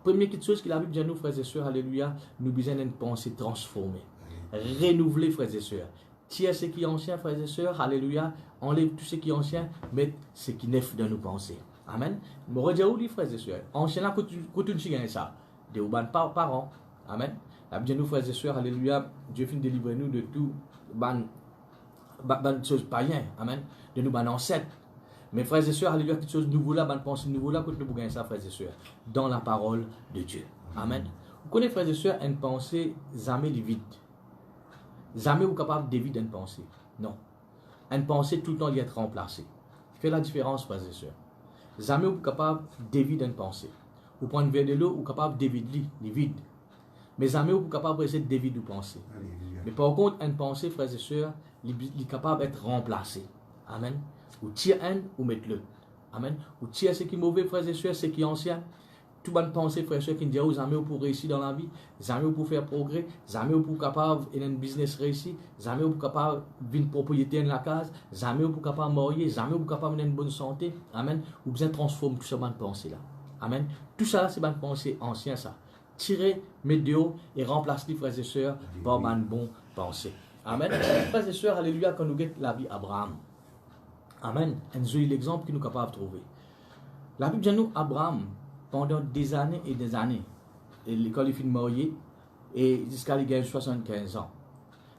Première chose que la Bible dit à nous, frères et sœurs, alléluia, nous besoin d'une pensée transformée, renouvelée, frères et sœurs. Tiens ce qui est ancien, frères et sœurs, alléluia, enlève tout ce qui est ancien, mais ce qui est neuf dans nos pensées. Amen. Je redis où, frères et sœurs, ancien là, quand tu gagnes ça, de vos parents. Amen. La Bible dit à nous, frères et sœurs, alléluia, Dieu finit de délivrer nous de tout, ban choses païennes, amen, de nous ban ancêtres. Mais frères et sœurs, alléluia, quelque chose de nouveau là, bonne pensée nouveau là, quand nous gagnons ça, frères et sœurs, dans la parole de Dieu. Amen. Vous connaissez, frères et sœurs, une pensée jamais vide. Jamais vous capable d'éviter une pensée. Non. Une pensée tout le temps doit être remplacée. Fait la différence, frères et sœurs. Jamais vous capable d'éviter une pensée. Vous prenez un verre de l'eau, vous capable d'éviter les vides. Mais jamais vous capable d'essayer d'éviter une pensée. Mais par contre, une pensée, frères et sœurs, il est capable d'être remplacée. Amen. Ou tire un, ou mettre-le. Amen. Ou tire ce qui est mauvais, frères et sœurs, ce qui est ancien. Tout bonne pensée, frères et sœurs, qui dit jamais pour réussir dans la vie, jamais pour faire progrès, jamais pour capable d'un business réussi, jamais pour capable d'une propriété dans la case, jamais pour capable de marier, jamais pour capable d'une bonne santé. Amen. Ou besoin de transformer tout ça bonne pensée là. Amen. Tout ça, c'est bonne pensée ancien ça. Tirez, mettez dehors et remplacez les frères et sœurs par une bonne pensée. Amen. Frères et sœurs, alléluia, quand nous guettons la vie Abraham. Amen. C'est l'exemple que nous sommes capables de trouver. La Bible dit nous, Abraham, pendant des années et des années, l'école est finie mariée, et jusqu'à il gagne 75 ans.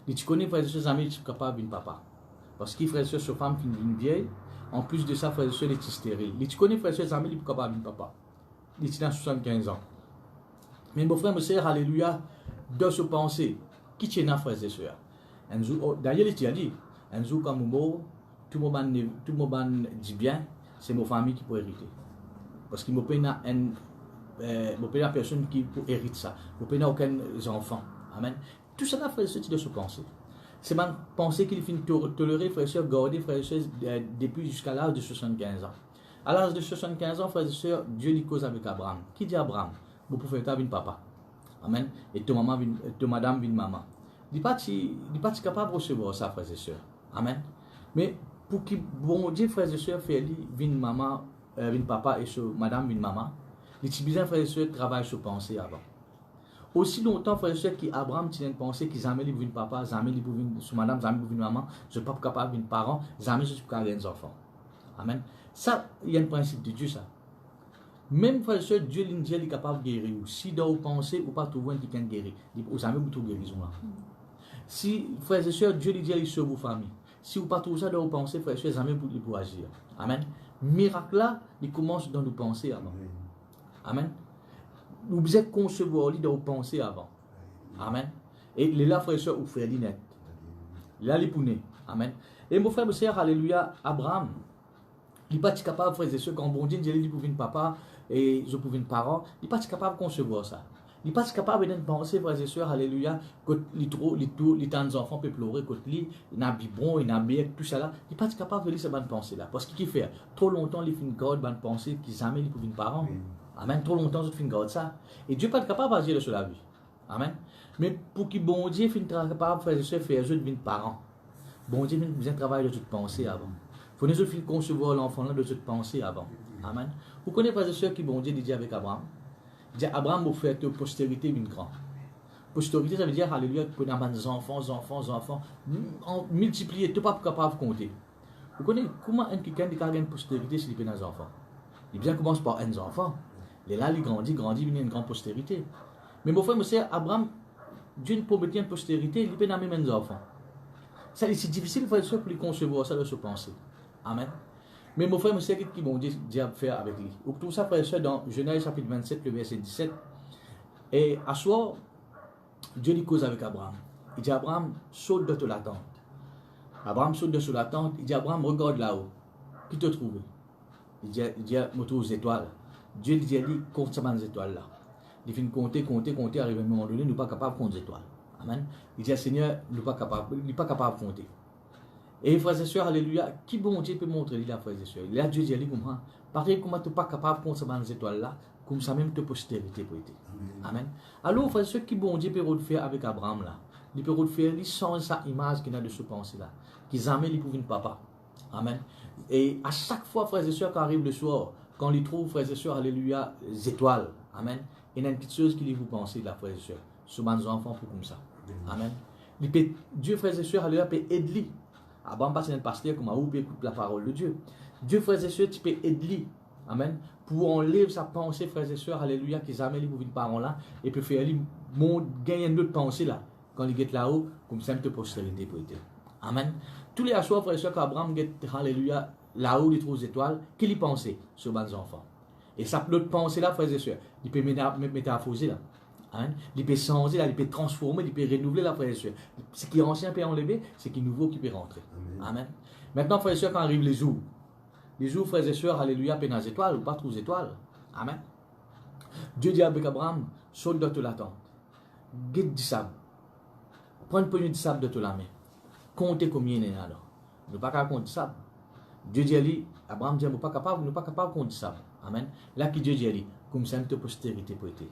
Et tu connais, frères et sœurs, amis, tu es capable de papa. Parce que frères et sœurs, sa femme finit une vieille, en plus de ça, frères et sœurs, il est stérile. Et tu connais, frères et sœurs, amis, il est capable de papa. Il est dans 75 ans. Mais mon frère, mon sœur, alléluia, dans ce pensée, qui tient à frères et sœurs. D'ailleurs, il a dit, un jour quand je mort, tout le monde dit bien, c'est ma famille qui peut hériter. Parce qu'il me paye un la personne qui hérite ça. Vous n'a aucun enfant. Amen. Tout ça là, frère et sœur, tu dois se penser. C'est ma pensée qu'il finit tolérer, frère et sœur, garder, frère et sœur, depuis jusqu'à l'âge de 75 ans. À l'âge de 75 ans, frère et sœur, Dieu lui cause avec Abraham. Qui dit Abraham? Vous pouvez faire une papa. Amen. Et ton madame vient maman. Il n'est pas capable de recevoir ça, frères et sœurs. Amen. Mais pour que bon Dieu, frères et sœurs, fait vin maman, vin papa et madame vin maman, les petits besoins, frères et sœurs, travaillent sur pensée avant. Aussi longtemps, frères et sœurs, qu'Abraham tient une pensée qu'ils jamais vin papa, jamais vin sur madame, jamais vin maman, je ne suis pas capable de vin parents, jamais je suis capable de enfants. Amen. Ça, il y a un principe de Dieu, ça. Même frère et sœur, Dieu est capable de guérir. Si dans vos pensées, ou pas trouver un qui peut guérir, vous jamais vous trouvez guérison là. Si frères et sœurs, Dieu dit sauve vos familles. Si vous pas trouver ça dans vos pensées, frères et sœurs, jamais vous pouvez agir. Amen. Miracle là, il commence dans nos pensées avant. Amen. Vous êtes concevoir dans vos pensées avant. Amen. Et là, frères et sœurs, vous faites l'inette. Là, les pounets. Amen. Et mon frère, sœur, alléluia, Abraham. Il n'est pas capable, frères et sœurs, quand bon Dieu dit pour une papa et je pour une parent, il n'est pas capable de concevoir ça. Il n'est pas capable de penser, frères et sœurs, alléluia, que les temps enfants peuvent pleurer, que lui, il a biberon, il a bec, tout ça là. Il n'est pas capable de lire cette bonne pensée là. Parce qu'il fait trop longtemps, il fait une garde, bonne pensée, qui jamais il pour une parent. Amen. Trop longtemps, il fait une garde ça. Et Dieu n'est pas capable d'agir sur la vie. Amen. Mais pour que bon Dieu soit capable, frères et sœurs, faire jeu de parents. Bon Dieu, il besoin de travailler de toute pensée avant. Il faut nous concevoir l'enfant là de cette pensée avant. Amen. Vous connaissez, frères et sœurs, qui bon Dieu dit avec Abraham. Il dit Abraham, vous faites postérité une grande. Postérité, ça veut dire, alléluia, que vous avez des enfants, multiplier, tu n'es pas capable de compter. Vous connaissez comment quelqu'un qui a une postérité s'il a des enfants? Il bien commence par un enfant. Et là, il grandit, il y a une grande postérité. Mais mon frère, monsieur, Abraham, Dieu ne promettait une postérité, il peut même des enfants. C'est difficile, frère et sœurs, pour lui concevoir ça de se penser. Amen. Mais mon frère, monsieur, qu'est-ce qu'ils vont dire faire avec lui? Donc, tout ça, frère et sœur, dans Genèse chapitre 27, le verset 17. Et à soir, Dieu lui cause avec Abraham. Il dit Abraham, saute de la tente. Abraham saute de la tente. Il dit Abraham, regarde là-haut. Qui te trouve? Il dit aux étoiles. Dieu lui dit, compte ça les étoiles là. Il fait compter, arrive à un moment donné, nous ne sommes pas capables de compter les étoiles. Amen. Il dit Seigneur, il n'est pas capable de compter. Et frères et sœurs, alléluia, qui bon Dieu peut montrer là, frères et sœurs? Là, Dieu dit, comment? Pareil, comment tu n'es pas capable de compter ces étoiles là, comme ça même te postérité pour être. Amen. Alors, frères et sœurs, qui bon Dieu peut refaire avec Abraham là? Il peut refaire, il change sa image qu'il a de ce pensée là. Qu'il jamais il pour une papa. Amen. Et à chaque fois, frères et sœurs, quand arrive le soir, quand il trouve, frères et sœurs, alléluia, les étoiles. Amen. Il y a une petite chose qu'il vous pensez là, frères et sœurs. Souvent, nos enfants font comme ça. Amen. Dieu, frères et sœurs, alléluia, peut aider. Abraham passe un pasteur comme vous peut écouter la parole de Dieu. Dieu, frères et sœurs, tu peux aider. Amen. Pour enlever sa pensée, frères et sœurs, alléluia, qu'ils amènent pour une parole là, et puis faire gagner une autre pensée là, quand il est là-haut, comme ça, il te postérité pour être. Amen. Tous les soirs, frères et sœurs, quand Abraham est, alléluia, là-haut, il trouve les étoiles, qu'il y pensait sur les enfants. Et ça, l'autre pensée là, frères et sœurs, il peut métamorphoser là. Amen. Il peut changer, il peut transformer, il peut renouveler la frère et sœurs. Ce qui est ancien peut enlever, ce qui est nouveau qui peut rentrer. Amen. Maintenant, frères et sœurs, quand arrivent les jours, frères et sœurs, alléluia, peine les étoiles ou pas trop les étoiles. Amen. Dieu dit avec Abraham, saute de la tente. Guide du sable. Prends une poignée de sable de la main. Comptez combien il y en a là. Nous ne pouvons pas compter sable. Dieu dit à lui, Abraham dit, nous ne sommes pas capables de compter sable. Amen. Là, qui Dieu dit à lui, comme ça, une postérité pour être.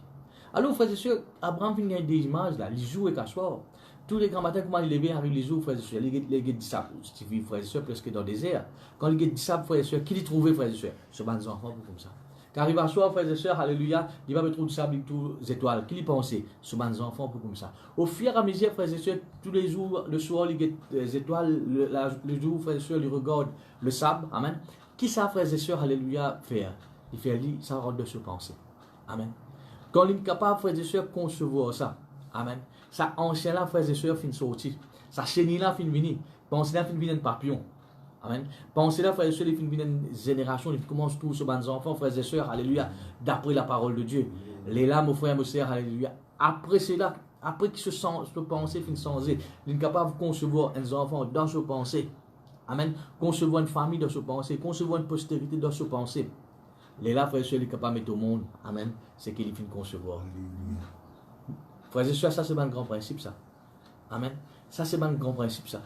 Alors, frères et sœurs, Abraham vient des images là, les jours et qu'asseoir. Tous les grands matins, comment il levait, arrive les jours, frères et sœurs, les gars du sable, si vous frères et sœurs, presque dans le désert. Quand les gars du sable, frères et sœurs, qui les trouvait, frères et sœurs? Ce sont des enfants comme ça. Quand arrive à soir, frères et sœurs, alléluia, il va mettre du sable et toutes les étoiles. Qui les pensait? Ce sont des enfants comme ça. Au fur et à mesure, frères et sœurs, tous les jours, le soir, les étoiles, le jour, frères et sœurs, ils regardent le sable. Amen. Qui ça, frères et sœurs, alléluia, faire? Il fait, ça rentre de se penser. Amen. Quand il est capable, frères et sœurs, concevoir ça. Amen. Ça ancien là, frères et sœurs, fin sorti. Ça chenille là, fin vini. Pensez là, fin vini un papillon. Amen. Pensez là, frères et sœurs, fin vini une génération. Il commence tous sur les enfants, frères et sœurs, alléluia, d'après la parole de Dieu. Les lames, frères et sœurs, alléluia. Après cela, après qu'il se pensée, fin changer, il est capable de concevoir un enfant dans ses pensées. Amen. Concevoir une famille dans ses pensées. Concevoir une postérité dans ses pensées. Les là, frères et sœurs, il est capable de mettre au monde. Amen. C'est qu'il finit de concevoir. Frères et sœurs, ça c'est un grand principe, ça. Amen. Ça c'est un grand principe, ça.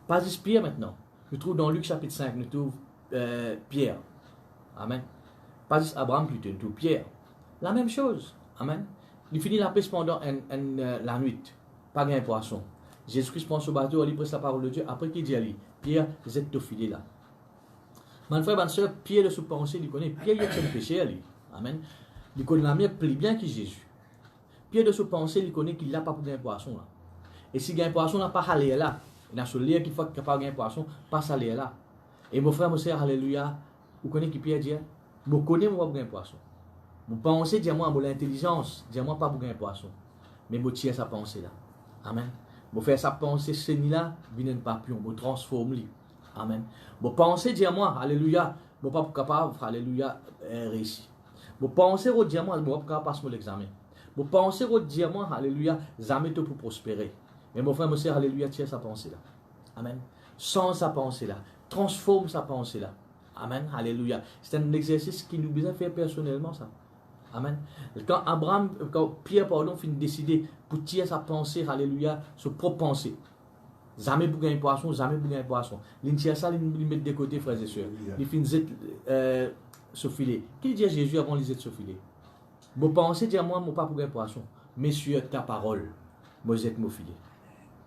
Pas juste Pierre maintenant. Nous trouvons dans Luc chapitre 5, nous trouvons Pierre. Amen. Pas juste Abraham plutôt, nous trouvons Pierre. La même chose. Amen. Il finit la pêche pendant la nuit. Pas de poisson. Jésus-Christ prend ce bateau, il presse la parole de Dieu. Après qu'il dit à lui, Pierre, vous êtes au filet là. Mon frère, ma soeur, Pierre de ce pensée, il connaît. Pierre, il a le péché, lui. Amen. Il connaît la mienne plus bien que Jésus. Pierre de ce pensée, il connaît qu'il n'a pas pour gagner poisson là. Et si gagne poisson, il n'a pas aller là. Il a ce lien qu'il faut qu'il pas gagner poisson, pas aller là. Et mon frère, mon soeur, alléluia, vous connaissez qui Pierre dit, vous connaissez moi pour gagner poisson. Vous pensez, dis-moi, pour l'intelligence, dis-moi pas pour gagner poisson. Mais vous tirez sa pensée là. Amen. Vous faites sa pensée, ce nid-là, vous n'êtes pas pion, vous transformez. Amen. Vous pensez, dis-moi, alléluia, vous pas capable, alléluia, réussir. Vous pensez, dis-moi, vous pas capable passer l'examen. Vous pensez, dis-moi, alléluia, jamais tout pour prospérer. Mais mon frère, mon soeur, alléluia, tire sa pensée là. Amen. Sans sa pensée là. Transforme sa pensée là. Amen. Alléluia. C'est un exercice qui nous besoin faire personnellement ça. Amen. Quand Pierre, pardon, finit de décider pour tirer sa pensée, alléluia, sa propre pensée. Jamais pour gagner poisson, jamais pour gagner poisson. Il tire ça, il met de côté, frères et sœurs. Il finit ce filet. Qui dit à Jésus avant de ce filet? Vous pensez, dire moi, mon pas pour gagner poisson. Messieurs, ta parole, vous êtes mon filet.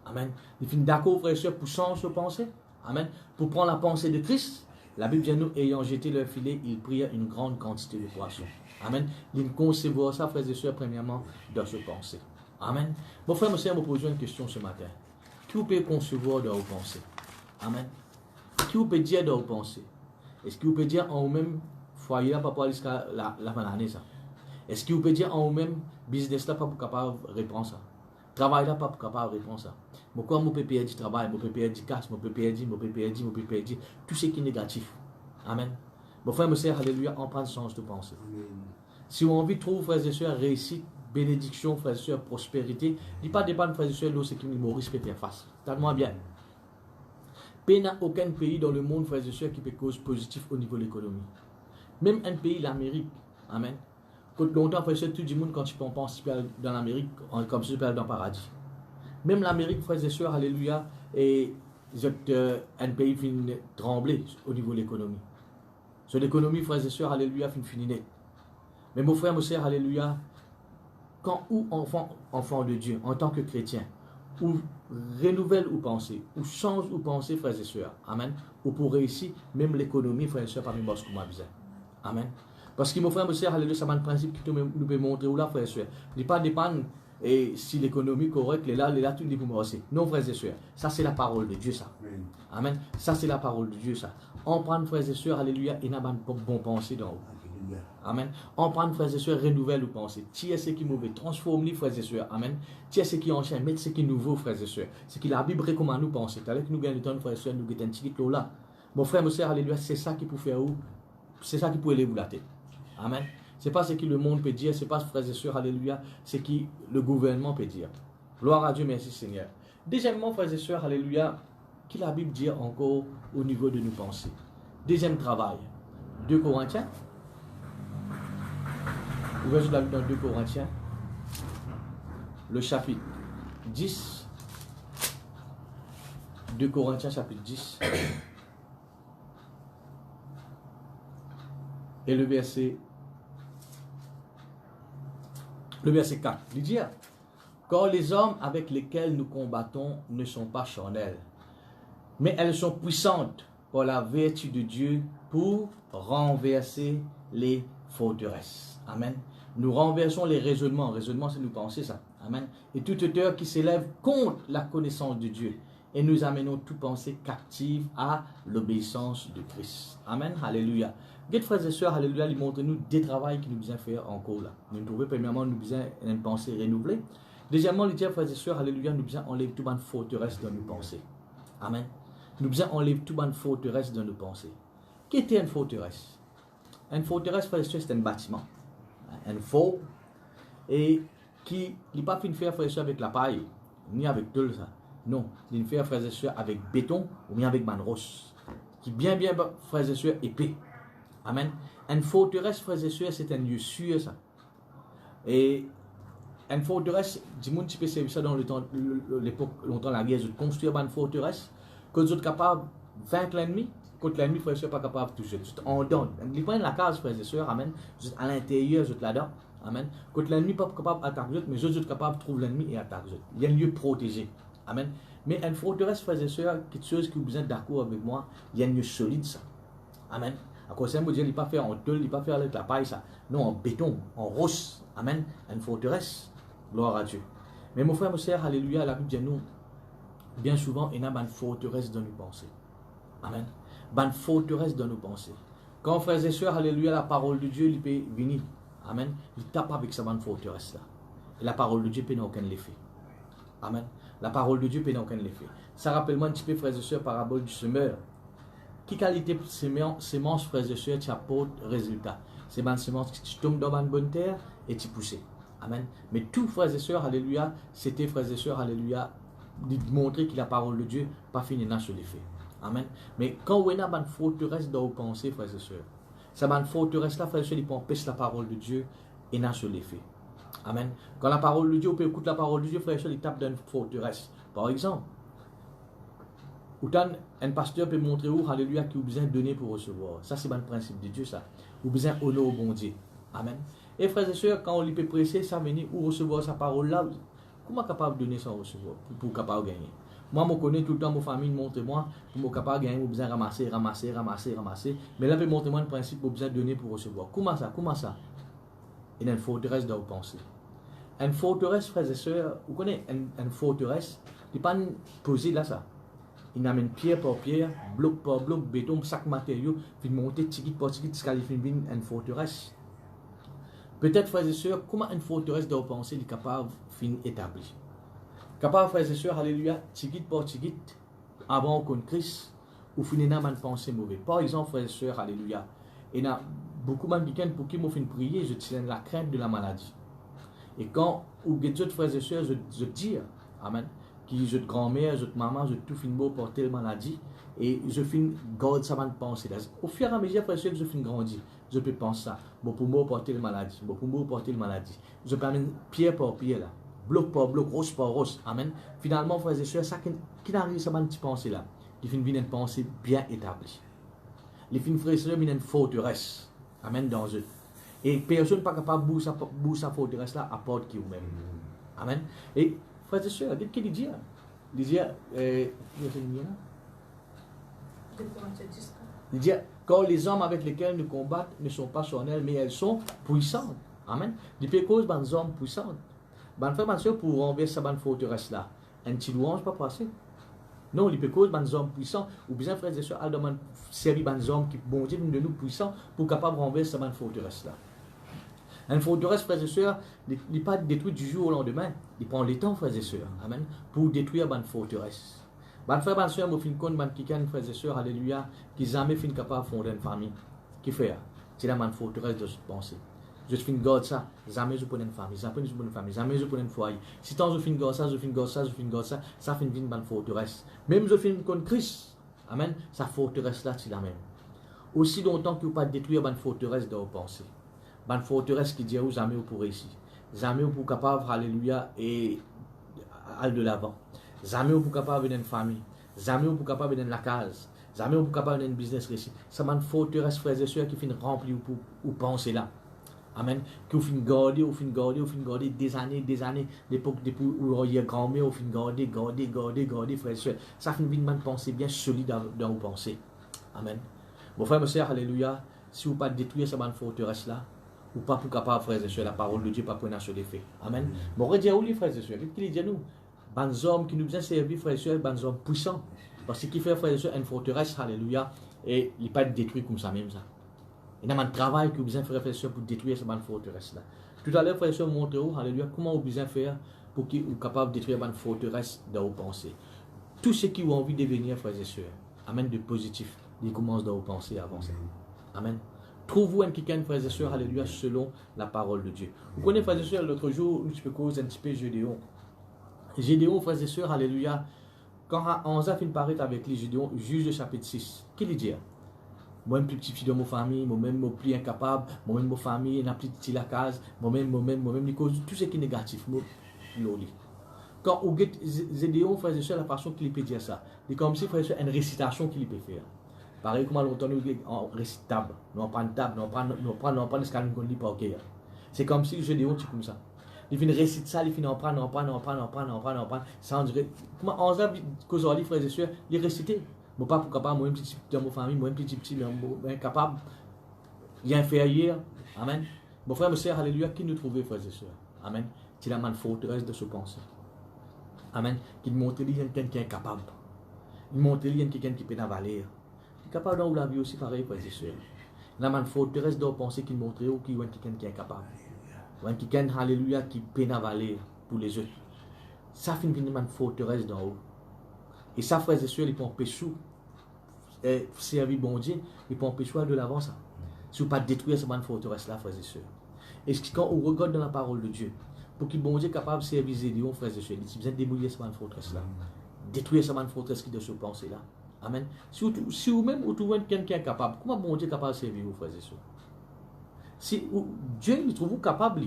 Amen. Il finit d'accord, frères et sœurs, pour changer sa pensée. Amen. Pour prendre la pensée de Christ. La Bible dit nous, ayant jeté leur filet, ils prirent une grande quantité de poissons. Amen. Il concevoir ça, frères et sœurs, premièrement, dans ce pensée. Amen. Mon frère, mon sœur, me pose une question ce matin. Qui vous peut concevoir dans vos pensées? Amen. Qui vous peut dire dans vos pensées? Est-ce que vous pouvez dire en vous-même, foyer là, pas jusqu'à la fin de l'année, ça? Est-ce que vous pouvez dire en vous-même, business là, pas pour capable de répondre ça? Travail là, pas pour capable de répondre ça? Pourquoi mon peut perdre du travail, mon peut perdre du cash, mon peut perdre, tout ce qui est négatif. Amen. Mon frère, mon sœur, alléluia, on prend sens de penser. Si on a envie de trouver, frères et sœurs, réussite, bénédiction, frères et sœurs, prospérité, il n'y a pas dépendre, frères et sœurs, de ce qui nous respecte en face. Tellement bien. Il n'y a aucun pays dans le monde, frères et sœurs, qui peut cause positif au niveau de l'économie. Même un pays, l'Amérique. Amen. Quand longtemps, frères et sœurs, tout le monde, quand tu penses dans l'Amérique, comme si tu dans le paradis. Même l'Amérique, frères et sœurs, alléluia, et un pays qui trembler au niveau de l'économie. Sur l'économie, frères et sœurs, alléluia, finit net. Mais mon frère, mon sœur, alléluia, quand ou enfant de Dieu, en tant que chrétien, ou renouvelle ou penser, ou change ou penser, frères et sœurs, amen, ou pour réussir, même l'économie, frères et sœurs, parmi moi, ce qu'on m'a besoin. Amen. Parce que mon frère, mon sœur, alléluia, c'est un principe qui nous peut montrer où là, frères et sœurs. Il n'est pas dépendre. Et si l'économie est correcte, les là, tout le monde aussi. Non, frères et sœurs, ça c'est la parole de Dieu, ça. Amen. Ça c'est la parole de Dieu, ça. On prend, frères et sœurs, alléluia, et n'a pas bon pensée dans vous. Amen. On prend, frères et sœurs, renouvelle ou pensée. Tiens ce qui est mauvais, transforme-les, frères et sœurs. Amen. Tiens ce qui est ancien, mettez ce qui est nouveau, frères et sœurs. Ce que la Bible recommande nous penser. Avec nous gagnons le temps, frères et sœurs, nous gagnons un petit peu là. Mon frère, mon sœur, alléluia, c'est ça qui peut faire où? C'est ça qui peut élever la tête. Amen. Ce n'est pas ce que le monde peut dire, ce n'est pas, frères et sœurs, alléluia, ce que le gouvernement peut dire. Gloire à Dieu, merci Seigneur. Deuxièmement, frères et sœurs, alléluia, qui la Bible dit encore au niveau de nos pensées. Deuxième travail, 2 Corinthiens. Ouvrez la Bible dans 2 Corinthiens, le chapitre 10. 2 Corinthiens, chapitre 10. Et le verset 4, il dit, car les hommes avec lesquels nous combattons ne sont pas charnels, mais elles sont puissantes par la vertu de Dieu pour renverser les forteresses. Amen. Nous renversons les raisonnements. Raisonnement, c'est nous penser ça. Amen. Et toute hauteur qui s'élève contre la connaissance de Dieu. Et nous amenons toute pensée captive à l'obéissance de Christ. Amen. Alléluia. Guide frères et sœurs, alléluia, il montre nous des travaux qui nous besoin faire encore là. Nous trouvons premièrement, nous besoin une pensée renouvelée. Deuxièmement, les frères et sœurs, alléluia, nous besoin enlever toute bonne forteresse dans nos pensées. Amen. Nous besoin enlever toute bonne forteresse dans nos pensées. Qu'est-ce une forteresse? Une forteresse, frères et sœurs, c'est un bâtiment. Un fort. Et qui n'est pas fait faire, frères et sœurs, avec la paille, ni avec tout ça. Non, il fait, frères et sœurs, avec béton ou bien avec manros. Qui bien, frères et sœurs, épais. Amen. Une forteresse, frères et sœurs, c'est un lieu sûr, ça. Et une forteresse, du monde qui peut servir ça dans l'époque, longtemps la guerre, de construire une forteresse, que vous êtes capable de vaincre l'ennemi, quand l'ennemi, frères et sœurs, pas capable de toucher. On donne. Ils prennent la case, frères et sœurs, amen. Vous êtes à l'intérieur, vous êtes là-dedans, amen. Quand l'ennemi n'est pas capable d'attaquer, mais vous êtes capable de trouver l'ennemi et attaquer. Il y a un lieu protégé, amen. Mais une forteresse, frères et sœurs, quelque chose que vous êtes d'accord avec moi, il y a un lieu solide, ça. Amen. À cause de ça, il ne pas faire en tôle, il ne pas faire avec la paille, ça. Non, en béton, en roche. Amen. Une forteresse. Gloire à Dieu. Mais mon frère, mon sœur, alléluia, la Bible dit nous, bien souvent, il y a une forteresse dans nos pensées. Amen. Une forteresse dans nos pensées. Quand frères et sœurs, alléluia, la parole de Dieu, il peut venir. Amen. Il tape avec sa bonne forteresse là. Et la parole de Dieu peut n'aucun effet. Amen. La parole de Dieu peut n'aucun effet. Ça rappelle moi un petit peu, frères et sœurs, parabole du semeur. Qui qualité de sémence, frères et sœurs, tu apportes résultat. C'est une sémence qui tombe dans une bonne terre et tu pousses. Amen. Mais tout, frères et sœurs, alléluia, c'était, frères et sœurs, alléluia, de montrer que la parole de Dieu pas fini sur les faits. Amen. Mais quand on a une forteresse dans vos pensées, frères et sœurs, ça une forteresse là, frères et sœurs, il peut empêcher la parole de Dieu et non sur les faits. Amen. Quand la parole de Dieu, on peut écouter la parole de Dieu, frères et sœurs, il tape dans une forteresse. Par exemple, autant un pasteur peut montrer où, alléluia, qu'il a besoin de donner pour recevoir. Ça, c'est le principe de Dieu, ça. Il a besoin d'honorer au bon Dieu. Amen. Et frères et sœurs, quand on lui peut presser, ça venir ou recevoir sa parole là, comment capable de donner sans recevoir, pour capable de gagner? Moi, je connais tout le temps, ma famille montre moi, pour être capable de gagner, j'ai besoin de ramasser. Mais là, je montre moi le principe, j'ai besoin de donner pour recevoir. Comment ça? Il y a une forteresse dans vos pensées. Une forteresse, frères et sœurs, vous connaissez une forteresse, il n'est pas posé là, ça. Il amène pierre par pierre, bloc par bloc, béton, chaque matériau, puis monter ticket par ticket, jusqu'à une forteresse. Peut-être, frères et sœurs, comment une forteresse de pensée est capable de finir établie. Capable, frères et sœurs, alléluia, ticket par ticket, avant qu'on Christ, ou finir dans une pensée mauvaise. Par exemple, frères et sœurs, alléluia, il y a beaucoup de gens pour qui m'ont fait prier, je tiens la crainte de la maladie. Et quand, ou des autres frères et sœurs, je dis, amen, qui je grand-mère, je maman, je tout fin beau pour telle maladie, et je fin garde ça de penser. Au fur et à mesure, frères et sœurs, je fin grandir. Je peux penser ça. Bon pour moi porter la maladie. Bon pour moi porter la maladie. Je peux amener pierre par pierre là. Bloc par bloc, roche par roche. Amen. Finalement, frères et sœurs, ça qui n'arrive ça une petite pensée là. Il finit une pensée bien établie. Les fins frères et sœurs, une forteresse. Amen dans eux. Et personne n'est pas capable de bouger sa forteresse là à part qui vous-même. Amen. Et frères et sœurs, qu'est-ce qu'il dit? Il dit, il dit, quand les hommes avec lesquels nous combattons ne sont pas charnels, mais elles sont puissantes. Amen. Depuis cause des hommes puissants. Ben frère, ben pour renverser cette forteresse là, un petit louange pas passé. Non, il peut cause des hommes puissants, ou bien frères et sœurs, Adam servir des hommes qui bon Dieu de nous puissants pour capable renverser cette forteresse là. Une forteresse, frères et sœurs, il n'est pas détruit du jour au lendemain. Il prend le temps, frères et sœurs, amen, pour détruire une forteresse. Ban frère, ban soeur, moi fin compte ban quelqu'un frères et sœurs, alléluia, qui jamais fin capable de fonder une famille. Qui fait? C'est la man forteresse de cette pensée. Je fin garde ça, jamais je prends une famille, jamais je prends une famille, jamais je prends un foyer. Si tant je fin garde ça, ça fin une bonne forteresse. Même je fin contre Christ, amen, sa forteresse là c'est la même. Aussi longtemps que vous pas détruire une forteresse de vos pensées. Une forteresse qui dit où jamais vous pourrez ici. Jamais vous capable, alléluia, et aller de l'avant. Jamais vous capable d'une famille. Jamais vous capable d'une la case. Jamais vous capable d'un business réussi. C'est une forteresse, frères et sœurs, qui finit remplir ou penser là. Amen. Qui vous finit garder des années. L'époque depuis où il y a grand-mère, vous finit garder, frères et sœurs. Ça finit une pensée bien solide dans vos pensées. Amen. Mon frère, ma sœur, alléluia, si vous ne pas détruire cette forteresse là, ou pas pour capable, frères et sœurs, la parole de Dieu, pas pour sur les faits. Amen. Bon, on va dire où les frères et sœurs, qu'est-ce qu'il dit à nous? Des hommes qui nous ont servi, frères et sœurs, des hommes puissants. Parce qu'il fait, frères et sœurs, une forteresse, alléluia, et il n'est pas détruit comme ça même. Ça. Il y a un travail que vous besoin faire, frères et sœurs, pour détruire cette forteresse là. Tout à l'heure, frères et sœurs, montrez-vous, alléluia, comment vous besoin faire pour qu'ils soient capables de détruire une forteresse dans vos pensées. Tous ceux qui ont envie de devenir, frères et sœurs, amen, de positif, ils commencent dans vos pensées à avancer. Amen. Trouvez-vous un quelqu'un, frères et sœurs, alléluia, selon la parole de Dieu. Vous connaissez, frères et sœurs, l'autre jour, nous peux causer un petit peu Gédéon. Gédéon, frères et sœurs, alléluia, quand Anza fin paraître avec les Gédéon, juge le chapitre 6, qu'il dit? Moi-même, plus petit dans ma famille, moi-même, plus incapable, moi-même, ma famille, n'a plus petit la case, moi-même, les causes, tout ce qui est négatif, moi, quand vous Zédéon, frère et soeur, la façon qu'il peut dire ça, c'est comme si, frère et soeur, une récitation qu'il peut faire. Pareil, comme longtemps nous récite table, nous prend une table, nous prend le scanner qu'on lit pas, ok. C'est comme si Zédéon, tu comme ça. Il finit récite ça, il finit en prendre, ça on dirait, comment on a qu'aujourd'hui, frères et soeurs, il réciter. Moi, pas pour capable, moi, petit dans ma famille, moi, petit, incapable, il est inférieur. Amen. Mon frère, mon sœur, alléluia, qui nous trouvait, frères et sœurs. Amen. C'est la manne forteresse de ce penser. Amen. Qui montre qu'il y a quelqu'un qui est incapable. Il montre qu'il y a quelqu'un qui peut la valer. Il est capable dans la vie aussi, pareil, frères et sœurs. La manne forteresse de penser qu'il montre qu'il y a quelqu'un qui est incapable. Il y a quelqu'un, alléluia, qui peut la valer pour les autres. Ça finit une manne forteresse d'en haut. Et ça, frères et sœurs, ils peuvent empêcher servir bon Dieu, ils peuvent empêcher de l'avant ça. Si vous ne pas détruire cette manne forteresse là, frères et sœurs. Et quand on regarde dans la parole de Dieu, pour qu'il bon Dieu soit capable de servir Zédéon, frères et sœurs, il a besoin de démolir cette manne forteresse là. Détruire cette manne forteresse qui est de ce penser là. Amen. Si vous-même vous trouvez quelqu'un qui est capable, comment bon Dieu est capable de servir vous, frères et sœurs? Si Dieu il trouve vous capable,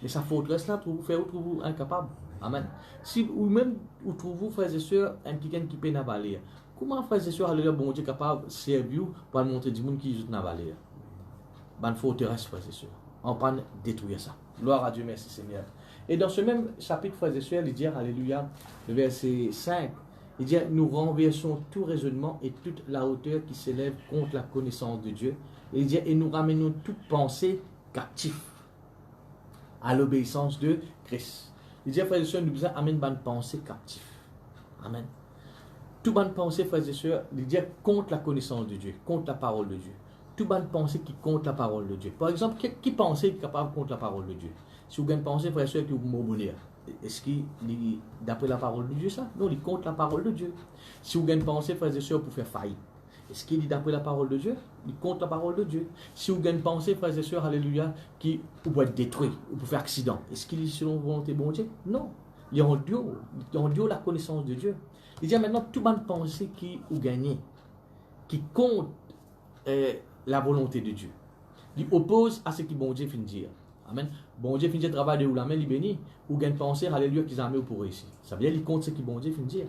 mais sa forteresse là, vous trouve incapable. Amen. Si vous-même vous trouvez, frères et sœurs, quelqu'un qui peut navaler, comment, frères et sœurs, le bon Dieu est capable de servir pour montrer du monde qui est navaler? Bonne forteresse, frères et sœurs. On peut détruire ça. Gloire à Dieu, merci Seigneur. Et dans ce même chapitre, frères et sœurs, il dit, alléluia, le verset 5, il dit, nous renversons tout raisonnement et toute la hauteur qui s'élève contre la connaissance de Dieu. Et il dit, et nous ramenons toute pensée captive à l'obéissance de Christ. Il dit, frères et sœurs, nous devons amener une bonne pensée captive. Amen. Toute bonne pensée, frères et sœurs, il dit contre la connaissance de Dieu, contre la parole de Dieu. Toute bonne pensée qui compte la parole de Dieu. Par exemple, qui pense est capable contre la parole de Dieu? Si vous avez une pensée, frère et sœur, que vous m'obéissez, est-ce qu'il est d'après la parole de Dieu ça? Non, il compte la parole de Dieu. Si vous avez une pensée, frères et sœurs, pour faire faillite, est-ce qu'il est d'après la parole de Dieu? Il compte la parole de Dieu. Si vous avez une pensée, frères et sœurs, alléluia, qui vous être détruit, ou pour faire accident, est-ce qu'il est selon la volonté de bon Dieu? Non. Il est en Dieu la connaissance de Dieu. Il dit maintenant, toute bonne pensée qui vous gagnez, qui compte la volonté de Dieu. Il oppose à ce que bon Dieu finit de dire. Amen. Bon Dieu finit de travailler de où la main, il bénit, ou gagne penser, alléluia, qu'ils ont mis pour ici. Ça veut dire qu'il compte ce que bon Dieu finit de dire.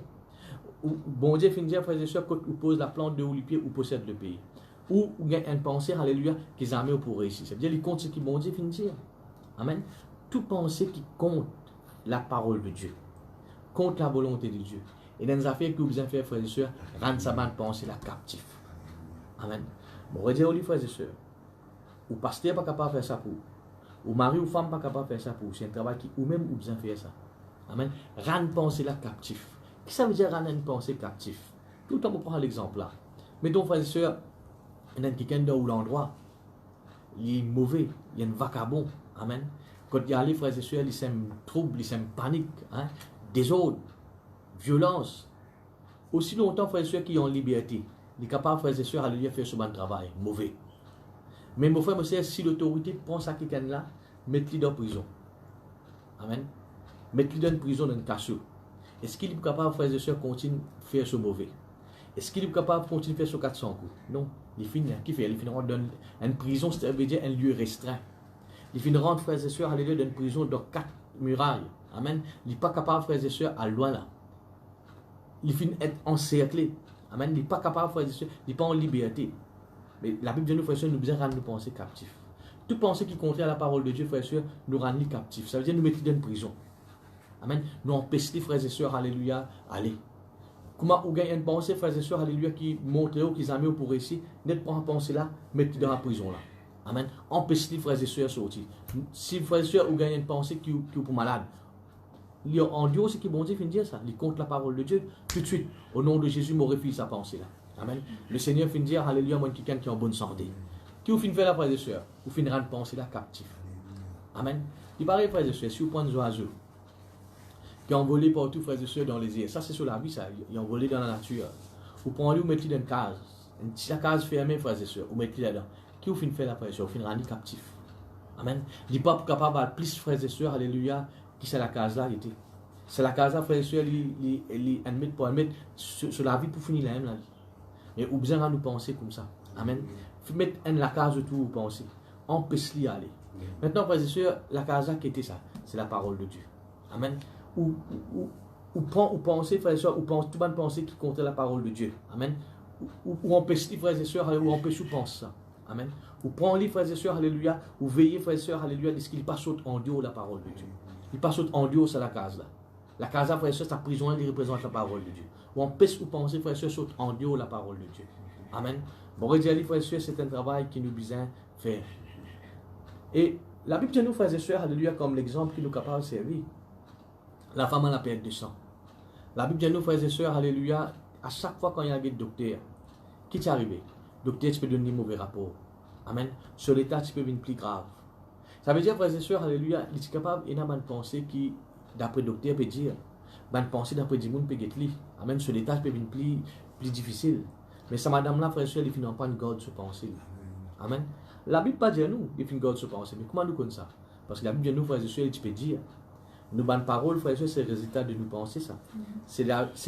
Bon Dieu finit de dire, frères et sœurs, quand vous pose la plante de où les pieds, ou possède le pays. Ou gagne une pensée, alléluia, qu'ils ont mis pour ici. Ça veut dire qu'il compte ce que bon Dieu finit de dire. Amen. Toute pensée qui compte la parole de Dieu, compte la volonté de Dieu. Et dans les affaires que vous avez fait, frères et sœurs, rendre sa bonne pensée la captive. Amen. Bon, redire aux frères et sœurs, ou pasteur pas capable de faire ça pour vous, ou mari ou femme pas capable de faire ça pour vous, c'est un travail qui ou même vous avez fait ça. Amen. Rendre pensée la captive. Qu'est-ce que ça veut dire rendre une pensée captive? Tout le temps, on prend l'exemple là. Mettons, frères et sœurs, il y a quelqu'un dans l'endroit, il est mauvais, il y a un vagabond. Amen. Quand il y a les frères et sœurs, ils s'aiment trouble, ils s'aiment panique, hein, désordre, violence. Aussi longtemps, frères et sœurs, qui ont liberté, ils sont capables, frères et sœurs, à lui faire ce bon travail, mauvais. Mais mon frère, mon sœur, si l'autorité prend ça quelqu'un-là, mettez-le dans la prison. Amen. Mettez-le dans une prison, dans une cachot. Est-ce qu'il est capable, frères et sœurs, continuer à faire ce mauvais? Est-ce qu'il est capable de continuer à faire ce 400 coups? Non. Il finit, qui fait? Il finit dans une prison, ça veut dire un lieu restreint. Il finit rendre, frères et sœurs, à l'élève d'une prison dans 4 murailles. Amen. Il n'est pas capable, frères et sœurs, à loin là. Il finit être encerclé. Amen. Il n'est pas capable, frères et sœurs, il n'est pas en liberté. Mais la Bible de nous, frères et sœurs, nous besoin de rendre nos pensées captifs. Toute pensée qui contraire à la parole de Dieu, frères et sœurs, nous rend captifs. Ça veut dire nous mettre dans une prison. Amen. Nous empêcher, frères et sœurs, alléluia, aller. Comment vous gagnez une pensée, frères et sœurs, alléluia, qui montre qu'ils ont mis pour réussir, n'êtes pas en pensée là, mettez dans la prison là. Amen. Empêchez les frères et sœurs sortir. Si frères et sœurs, vous gagnez une pensée qui est pour malade, en Dieu, c'est qui bon Dieu finit de dire ça. Il compte la parole de Dieu. Tout de suite, au nom de Jésus, m'aurifie sa pensée là. Amen. Le Seigneur finit de dire, alléluia, moi, quelqu'un qui est en bonne santé. Qui vous finit de faire la frères et sœurs? Vous finirez de penser là captif. Amen. Il paraît, frères et sœurs, si vous prenez des oiseaux qui ont volé partout, frères et sœurs, dans les airs, ça c'est sur la vie, ça. Ils ont volé dans la nature. Vous prenez, vous mettez dans une case. Si la case fermée, frères et sœurs, vous mettez là-dedans. Qui vous finit de faire la frères et sœurs? Vous finirez de captif. Amen. Il n'est pas capable de plus, frères et sœurs, alléluia, qui c'est la case là, il était. C'est la case là, frères et sœurs, il admet pour admettre sur la vie pour finir la même là. Mais vous besoin de nous penser comme ça. Amen. Mettre la case de tout vous pensez. On peut s'y aller. Maintenant, frères et sœurs, la case qui était ça, c'est la parole de Dieu. Amen. Ou pensez, frères et sœurs, ou pense, tout le monde pensait qui comptait la parole de Dieu. Amen. Ou on peut s'y, frères et sœurs, ou on peut sous-penser ça. Amen. Ou prends les frères et sœurs, alléluia, ou veillez, frères et sœurs, alléluia, de ce qu'il passe en dehors de la parole de Dieu. Il passe en dehors de la case là. La case, frères et sœurs, sa prison, elle représente la parole de Dieu. Ou on peut ou penser, frères et sœurs, saute en dehors de la parole de Dieu. Amen. Bon, redire, frères et sœurs, c'est un travail qui nous besoin faire. Et la Bible de nous, frères et sœurs, alléluia, comme l'exemple qui nous est capable de servir. La femme a la perte de sang. La Bible de nous, frères et sœurs, alléluia, à chaque fois quand il y a un docteur, qui t'est arrivé? Docteur, tu peux donner un mauvais rapport. Amen. Sur l'état, tu peux venir plus grave. Ça veut dire, frères et sœurs, alléluia, il est capable, il y a une pensée qui, d'après le docteur, peut dire, une pensée d'après le monde peut être li. Amen. Sur l'état, peut venir plus difficile. Mais ça, madame-là, frères et sœurs, il ne finit pas une garde sur pensée. Amen. La Bible pas dire nous, il finit une garde sur pensée. Mais comment nous connaissons ça? Parce que la Bible dit nous, frères et sœurs, tu peux dire. Nos bonnes paroles, frères et sœurs, c'est le résultat de nous penser ça. C'est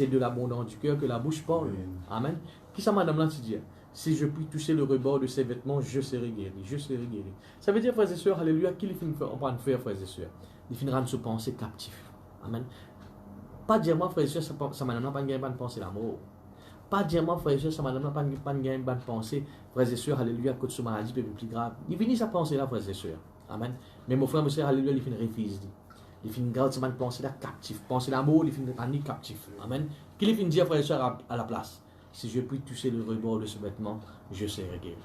de l'abondance du cœur que la bouche parle. Amen. Qui ça, madame-là, tu dis? Si je puis toucher le rebord de ses vêtements, je serai guéri. Je serai guéri. Ça veut dire, frères et sœurs, alléluia, qu'il finit en faire, frères et sœurs. Il finira de se penser captif. Amen. Pas dire moi, frères et sœurs, ça madame n'a pas gagné de penser l'amour. Pas dire moi, frères et sœurs, ça madame n'a pas gagné de penser, frères et sœurs, alléluia, que ce maladie peut être plus grave. Il finit sa pensée là, frères et sœurs. Amen. Mais mon frère, mon sœur, alléluia, il finit refuse. Il finit garde sa pensée là captif. Penser l'amour, il finit pas ni captif. Amen. Qu'il finit dire, frères et sœurs, à la place. Si je puis toucher le rebord de ce vêtement, je serai guéri.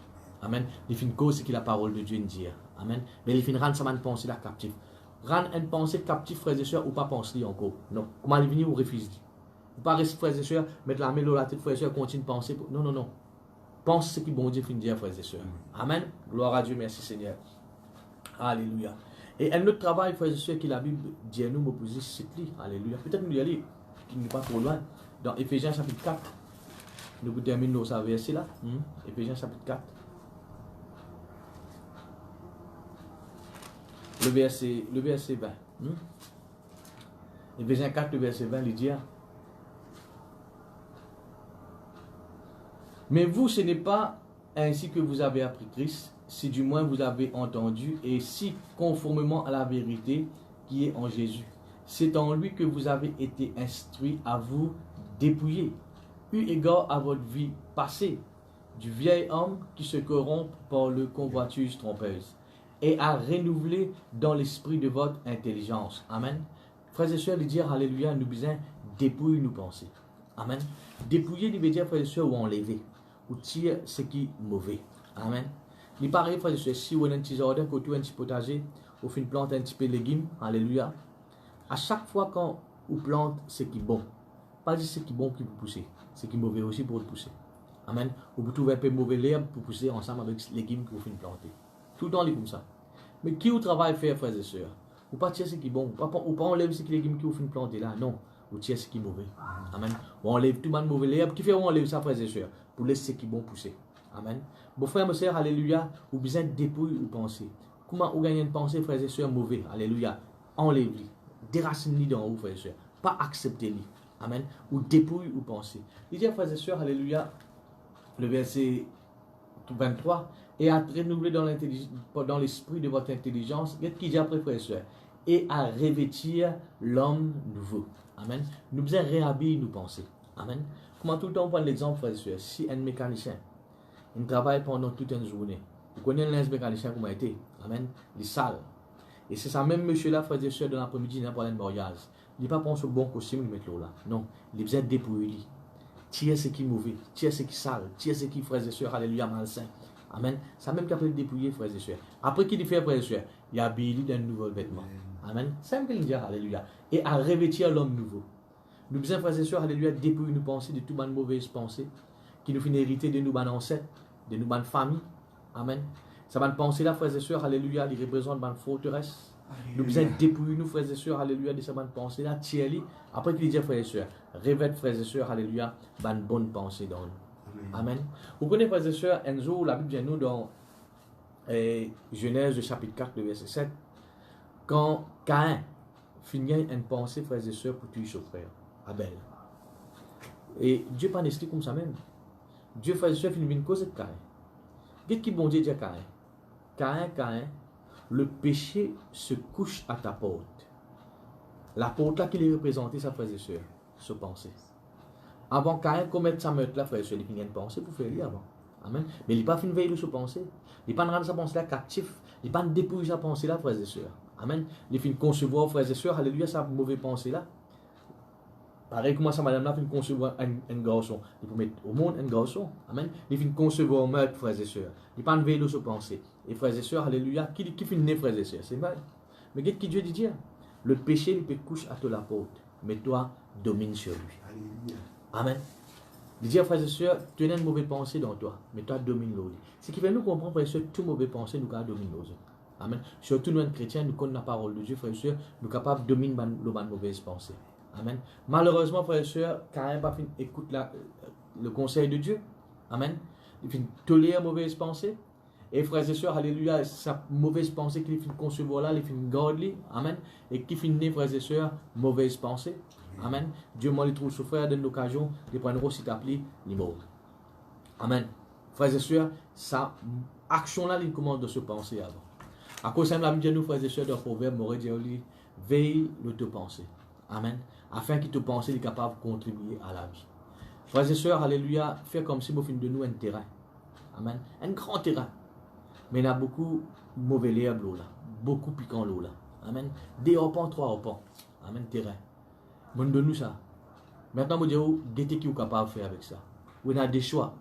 Amen. Il finit cause que la parole de Dieu dit. Amen. Mais il finit rendre sa pensée là captif. Rendre une pensée captive, frères et sœurs, ou pas penser encore. Non. Comment il venir ou refuser. Ou pas rester, frères et sœurs, mettre la main dans la tête, frères et sœurs, continue de penser. Non, non, non. Pense ce que bon Dieu finit dire, frères et sœurs. Amen. Gloire à Dieu, merci Seigneur. Alléluia. Et un autre travail, frères et sœurs, que la Bible dit à nous, me poser, c'est lui. Alléluia. Peut-être nous y aller, qui n'est pas trop loin. Dans Éphésiens chapitre 4. Nous terminons nos versets là. Éphésiens chapitre 4. Le verset 20. Éphésiens 4, le verset 20, il dit. Mais vous, ce n'est pas ainsi que vous avez appris Christ, si du moins vous avez entendu, et si conformément à la vérité qui est en Jésus. C'est en lui que vous avez été instruits à vous dépouiller, eu égard à votre vie passée, du vieil homme qui se corrompt par le convoitise trompeuse, et à renouveler dans l'esprit de votre intelligence. Amen. Frères et sœurs, dire alléluia, nous besoin dépouiller nos pensées. Amen. Dépouiller, il veut dire, frères et sœurs, ou enlever, ou tirer ce qui est mauvais. Amen. Il paraît, frères et sœurs, si vous avez un petit jardin, quand vous avez un petit potager, vous faites une plante un petit peu de légumes, alléluia. À chaque fois quand vous plantez ce qui est bon, pas dire ce qui est bon qui vous pousse, ce qui est mauvais aussi pour vous pousser. Amen. Vous trouvez un peu mauvais l'herbe pour pousser ensemble avec les légumes que vous faites planter. Tout le temps, il est comme ça. Mais qui vous travaille faire, frères et sœurs? Vous pas tirer ce qui est bon, ou pas enlever ce qui est légumes que vous faites planter là, non. Vous tirez ce qui est mauvais. Amen. Vous enlève tout le monde mauvais l'herbe, qui fait on enlève ça, frères et sœurs, pour laisser ce qui est bon pousser. Amen. Bon frère, ma sœur, alléluia, vous besoin de dépouiller ou penser. Comment vous gagnez une pensée, frères et sœurs, mauvais? Alléluia. Enlève-les. Déracinez-les dans vous, frères et sœurs. Pas acceptez-les. Amen. Ou dépouille ou penser. Il dit, frères et sœurs, alléluia, le verset 23, et à renouveler dans l'esprit de votre intelligence, qu'est-ce qu'il dit après, frères et sœurs? Et à revêtir l'homme nouveau. Amen. Nous devons réhabiller nos pensées. Amen. Comment tout le temps on prend l'exemple, frères et sœurs, si un mécanicien, il travaille pendant toute une journée, vous connaissez l'un mécanicien comment il été? Amen. Il est sale. Et c'est ça même monsieur-là, frères et sœurs, de l'après-midi, il n'a pas un mariage. Il n'est pas prendre ce bon costume, il met l'eau là. Non. Il a besoin de dépouiller. Tirer ce qui est mauvais, tirer ce qui est sale, tirer ce qui est, frères et sœurs, alléluia, malsain. Amen. Ça même qu'après dépouiller, frères et sœurs. Après qu'il fait, frères et sœurs, il a habillé d'un nouveau vêtement. Amen. C'est même qu'il dit, alléluia. Et à revêtir l'homme nouveau. Nous besoin, frères et sœurs, alléluia, dépouiller nos pensées de toute bonne mauvaise pensée qui nous fait hériter de nos bonnes ancêtres, de nos bonnes familles. Amen. Ça va penser là, frères et sœurs, alléluia, il représente une forteresse. Nous besoin dépouiller nous, frères et sœurs, alléluia, de ces bonnes pensées là, tirer. Après qu'il dit, frères et sœurs, revêt, frères et sœurs, alléluia, une bonne pensée dans nous. Amen. Vous connaissez, frères et sœurs, un jour, la Bible dit nous dans Genèse chapitre 4, le verset 7, quand Caïn finit une pensée, frères et sœurs, pour tuer son frère, Abel. Et Dieu pas n'explique comme ça même. Dieu, frères et sœurs, finit une cause de Caïn. Qu'est-ce qui bon Dieu dit à Caïn? Caïn, le péché se couche à ta porte. La porte là qu'il est représenté, sa frères et sœurs, se penser. Avant Caïn commettre sa meurtre là, frères et sœurs, il y a une pensée pour faire lui avant. Amen. Mais il n'est pas fait une veille de se penser. Il n'est pas rendre sa pensée là captif. Il n'est pas dépouiller sa pensée là, frères et sœurs. Amen. Il fait concevoir, frères et sœurs, alléluia, sa mauvaise pensée là. Pareil comment ça, madame là, fait concevoir un garçon. Il faut mettre au monde un garçon. Amen. Il fait concevoir meurtre, frères et sœurs. Il n'est pas une veille de se penser. Et frères et sœurs, alléluia, qui fait né, frères et sœurs? C'est mal. Mais qu'est-ce que Dieu dit dire? Le péché, il peut coucher à toi la porte. Mais toi, domine sur lui. Alléluia. Amen. Il dit, frères et sœurs, tu as une mauvaise pensée dans toi, mais toi, domine l'autre. Ce qui fait nous comprendre, frères et sœurs, toute mauvaise pensée, nous dominons l'autre. Amen. Surtout nous, chrétiens, nous connaissons la parole de Dieu, frères et sœurs, nous sommes capables de dominer nos mauvaises pensées. Amen. Malheureusement, frères et sœurs, quand même pas écoute le conseil de Dieu. Amen. Il fait tolérer mauvaise pensée. Et frères et sœurs, alléluia, sa mauvaise pensée qu'il fait concevoir là, il fait garder. Amen. Et qui finit, frères et sœurs, mauvaise pensée. Amen. Dieu m'a les trouve souffrir d'une occasion de prendre aussi t'appeler les morts. Amen. Frères et sœurs, sa action-là, il commence de se penser avant. À cause de la Bible, nous, frères et sœurs, dans le proverbe, m'aurait dit, veille de te penser. Amen. Afin qu'il te pense, il est capable de contribuer à la vie. Frères et sœurs, alléluia, fais comme si vous finiez de nous un terrain. Amen. Un grand terrain. Mais il y a beaucoup de mauvais l'eau là. Beaucoup piquant l'eau là. Amen. Des opans, 3 opans. Amen. Terrain. Mon donne-nous ça. Maintenant, vous dites, qu'est-ce que vous êtes capable de faire avec ça? Vous avez des choix.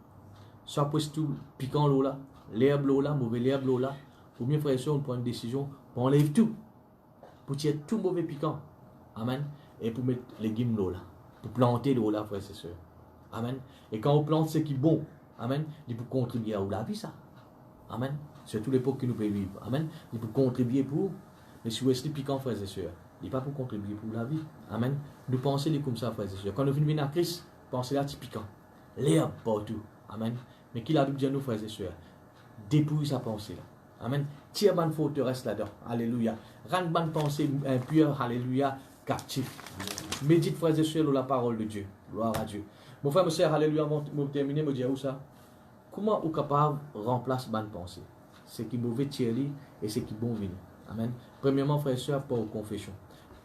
Soit pour tout piquant l'eau là, l'herbe l'eau là, mauvais l'herbe l'eau là. Ou bien, frères et sœurs, on prend une décision pour enlever tout. Pour tirer tout mauvais piquant. Amen. Et pour mettre les légumes l'eau là. Pour planter l'eau là, frères et sœurs. Amen. Et quand on plante ce qui est bon, amen, il peut contribuer à la vie ça. Amen. Surtout l'époque que nous pouvons vivre. Amen. Il peut contribuer pour. Mais si vous êtes piquant, frères et sœurs, il n'est pas pour contribuer pour la vie. Amen. Nous pensons comme ça, frères et sœurs. Quand nous venons à Christ, pensez là, c'est piquant. L'herbe partout. Amen. Mais qui la Bible dit à nous, frères et sœurs? Dépouille sa pensée là. Amen. Tire bonne forteresse là-dedans. Alléluia. Rends bonne pensée impure. Alléluia. Captif. Médite, frères et sœurs, la parole de Dieu. Gloire à Dieu. Mon frère, mon sœur, alléluia, vous terminer, me dire où ça? Comment vous capable de remplacer bonne pensée? Ce qui est mauvais tirer et ce qui est bon venir. Amen. Premièrement, frères et sœurs, pas aux confessions.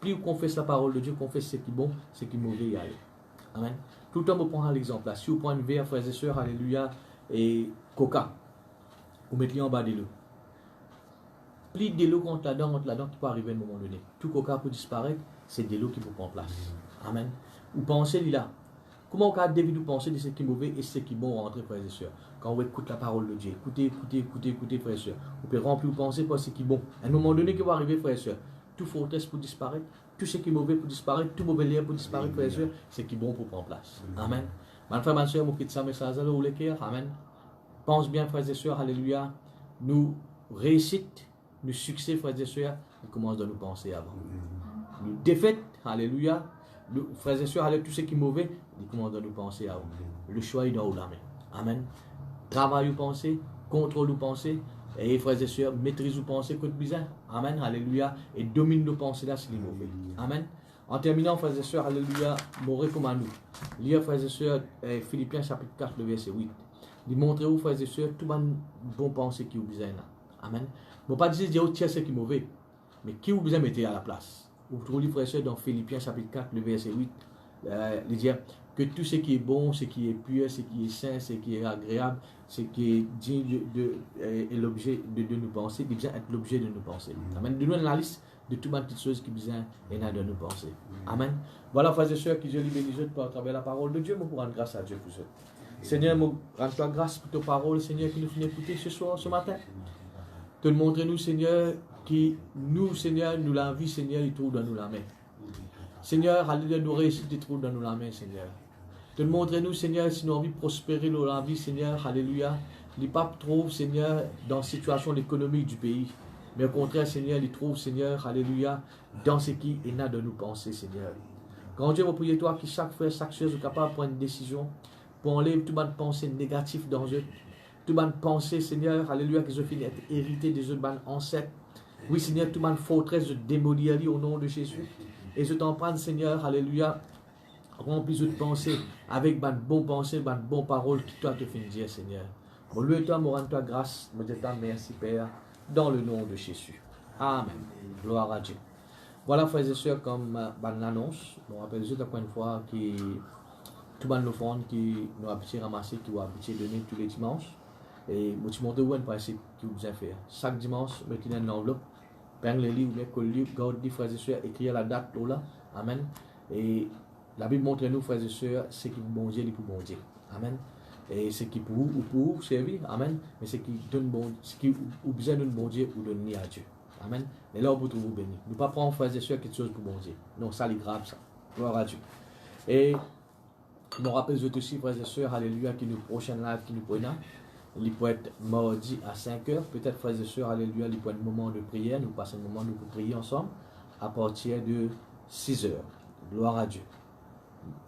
Plus vous confessez la parole de Dieu, confessez ce qui est bon, ce qui est mauvais y aller. Amen. Tout le temps, vous prenez l'exemple là. Si vous prenez une verre, frères et sœurs, alléluia, et coca, vous mettez en bas de l'eau. Plus de l'eau contre là-dedans qui peut arriver à un moment donné. Tout coca peut disparaître, c'est de l'eau qui peut prendre place. Amen. Vous pensez là. Comment vous avez de penser de ce qui est mauvais et ce qui est bon rentrer, frères et sœurs? Quand vous écoutez la parole de Dieu, écoutez, frères et sœurs. Vous pouvez remplir vos pensées pour ce qui est bon. À un moment donné, qui va arriver, frères et sœurs, tout forteresse pour disparaître, tout ce qui est mauvais pour disparaître, tout mauvais lien pour disparaître, frères et sœurs, ce qui est bon pour prendre place. Amen. Mon frère, ma sœur, mon petit message là, où les cœurs, amen. Pense bien, frères et sœurs, alléluia. Nous réussite, nous succès, frères et sœurs, nous commençons à nous penser avant. Nous défaite, alléluia. Nous, frères et sœurs, tout ce qui est mauvais, nous commençons à nous penser avant. Le choix est dans la main. Amen. Travail ou pensée, contrôle ou pensée, et frères et sœurs, maîtrise ou pensée, côté bizarre. Amen, alléluia, et domine nos pensées là, c'est les mauvais. Amen. En terminant, frères et sœurs, alléluia, mon recommande nous. Lire, frères et sœurs, Philippiens chapitre 4, le verset 8. Il montre aux frères et sœurs, tout bon pensée qui vous besoin là. Amen. Bon, pas dire tiens ce qui est mauvais, mais qui vous besoin mettre à la place. Vous trouvez, frères et sœurs, dans Philippiens chapitre 4, le verset 8, il dit que tout ce qui est bon, ce qui est pur, ce qui est sain, ce qui est agréable, ce qui est digne est l'objet de nos pensées, qui besoin être l'objet de nos pensées. Amen. De nous la liste de toutes les petites choses qui besoin de nos pensées. Amen. Voilà, frères et sœurs, qui Dieu libère les autres par travers la parole de Dieu, pour rendre grâce à Dieu pour ça. Seigneur, rends-toi grâce pour ta parole, Seigneur, qui nous fait écouter ce soir, ce matin. Te montrer nous, Seigneur, qui nous, Seigneur, nous la vie, Seigneur, il trouve dans nous la main. Seigneur, alléluia, nous réussissons, il trouve dans nous la main, Seigneur. Te montrer nous, Seigneur, si nous avons envie de prospérer dans la vie, Seigneur, alléluia, les papes trouvent, Seigneur, dans la situation économique du pays. Mais au contraire, Seigneur, ils trouvent, Seigneur, alléluia, dans ce qui est là de nous penser, Seigneur. Quand Dieu va prier toi, que chaque frère, chaque chose est capable de prendre une décision pour enlever toute bonne pensée négative dans eux. Toute bonne pensée, Seigneur, alléluia, que je finis être hérité des autres bonnes ancêtres. Oui, Seigneur, toute bonne forteresse, je démolis au nom de Jésus. Et je t'en prends, Seigneur, alléluia, remplis de pensées avec bonne bonne pensée, bonne bonne parole qui toi te fait dire, Seigneur. Mon lieu et toi, me rends-toi grâce, me dis-toi merci, Père, dans le nom de Jésus. Amen. Gloire à Dieu. Voilà, frères et sœurs, comme l'annonce, je me rappelle juste encore une fois que tout le monde qui nous a petit ramassé, qui a petit donné tous les dimanches. Et je te montre un principe que vous avez fait. Chaque dimanche, mettez dans une enveloppe, prenez les livres, mettez le livre, gardez, frères et sœurs, écrivez la date là. Amen. Et la Bible montre nous, frères et sœurs, c'est qui vous bon Dieu, il pour bon Dieu. Amen. Et c'est qui pour vous servir. Amen. Mais c'est qui donne bon, ce qui vous besoin de bon Dieu ou donner à Dieu. Amen. Et là, vous trouvez béni. Ne pas prendre, frères et sœurs, quelque chose pour bon Dieu. Non, ça, c'est grave, ça. Gloire à Dieu. Et je me rappelle aussi, frères et sœurs, alléluia, qui nous prochaine live qui nous prenons. Il peut être mardi à 5h. Peut-être, frères et sœurs, alléluia, il peut être un moment de prière. Nous passons un moment où nous prions ensemble à partir de 6h. Gloire à Dieu.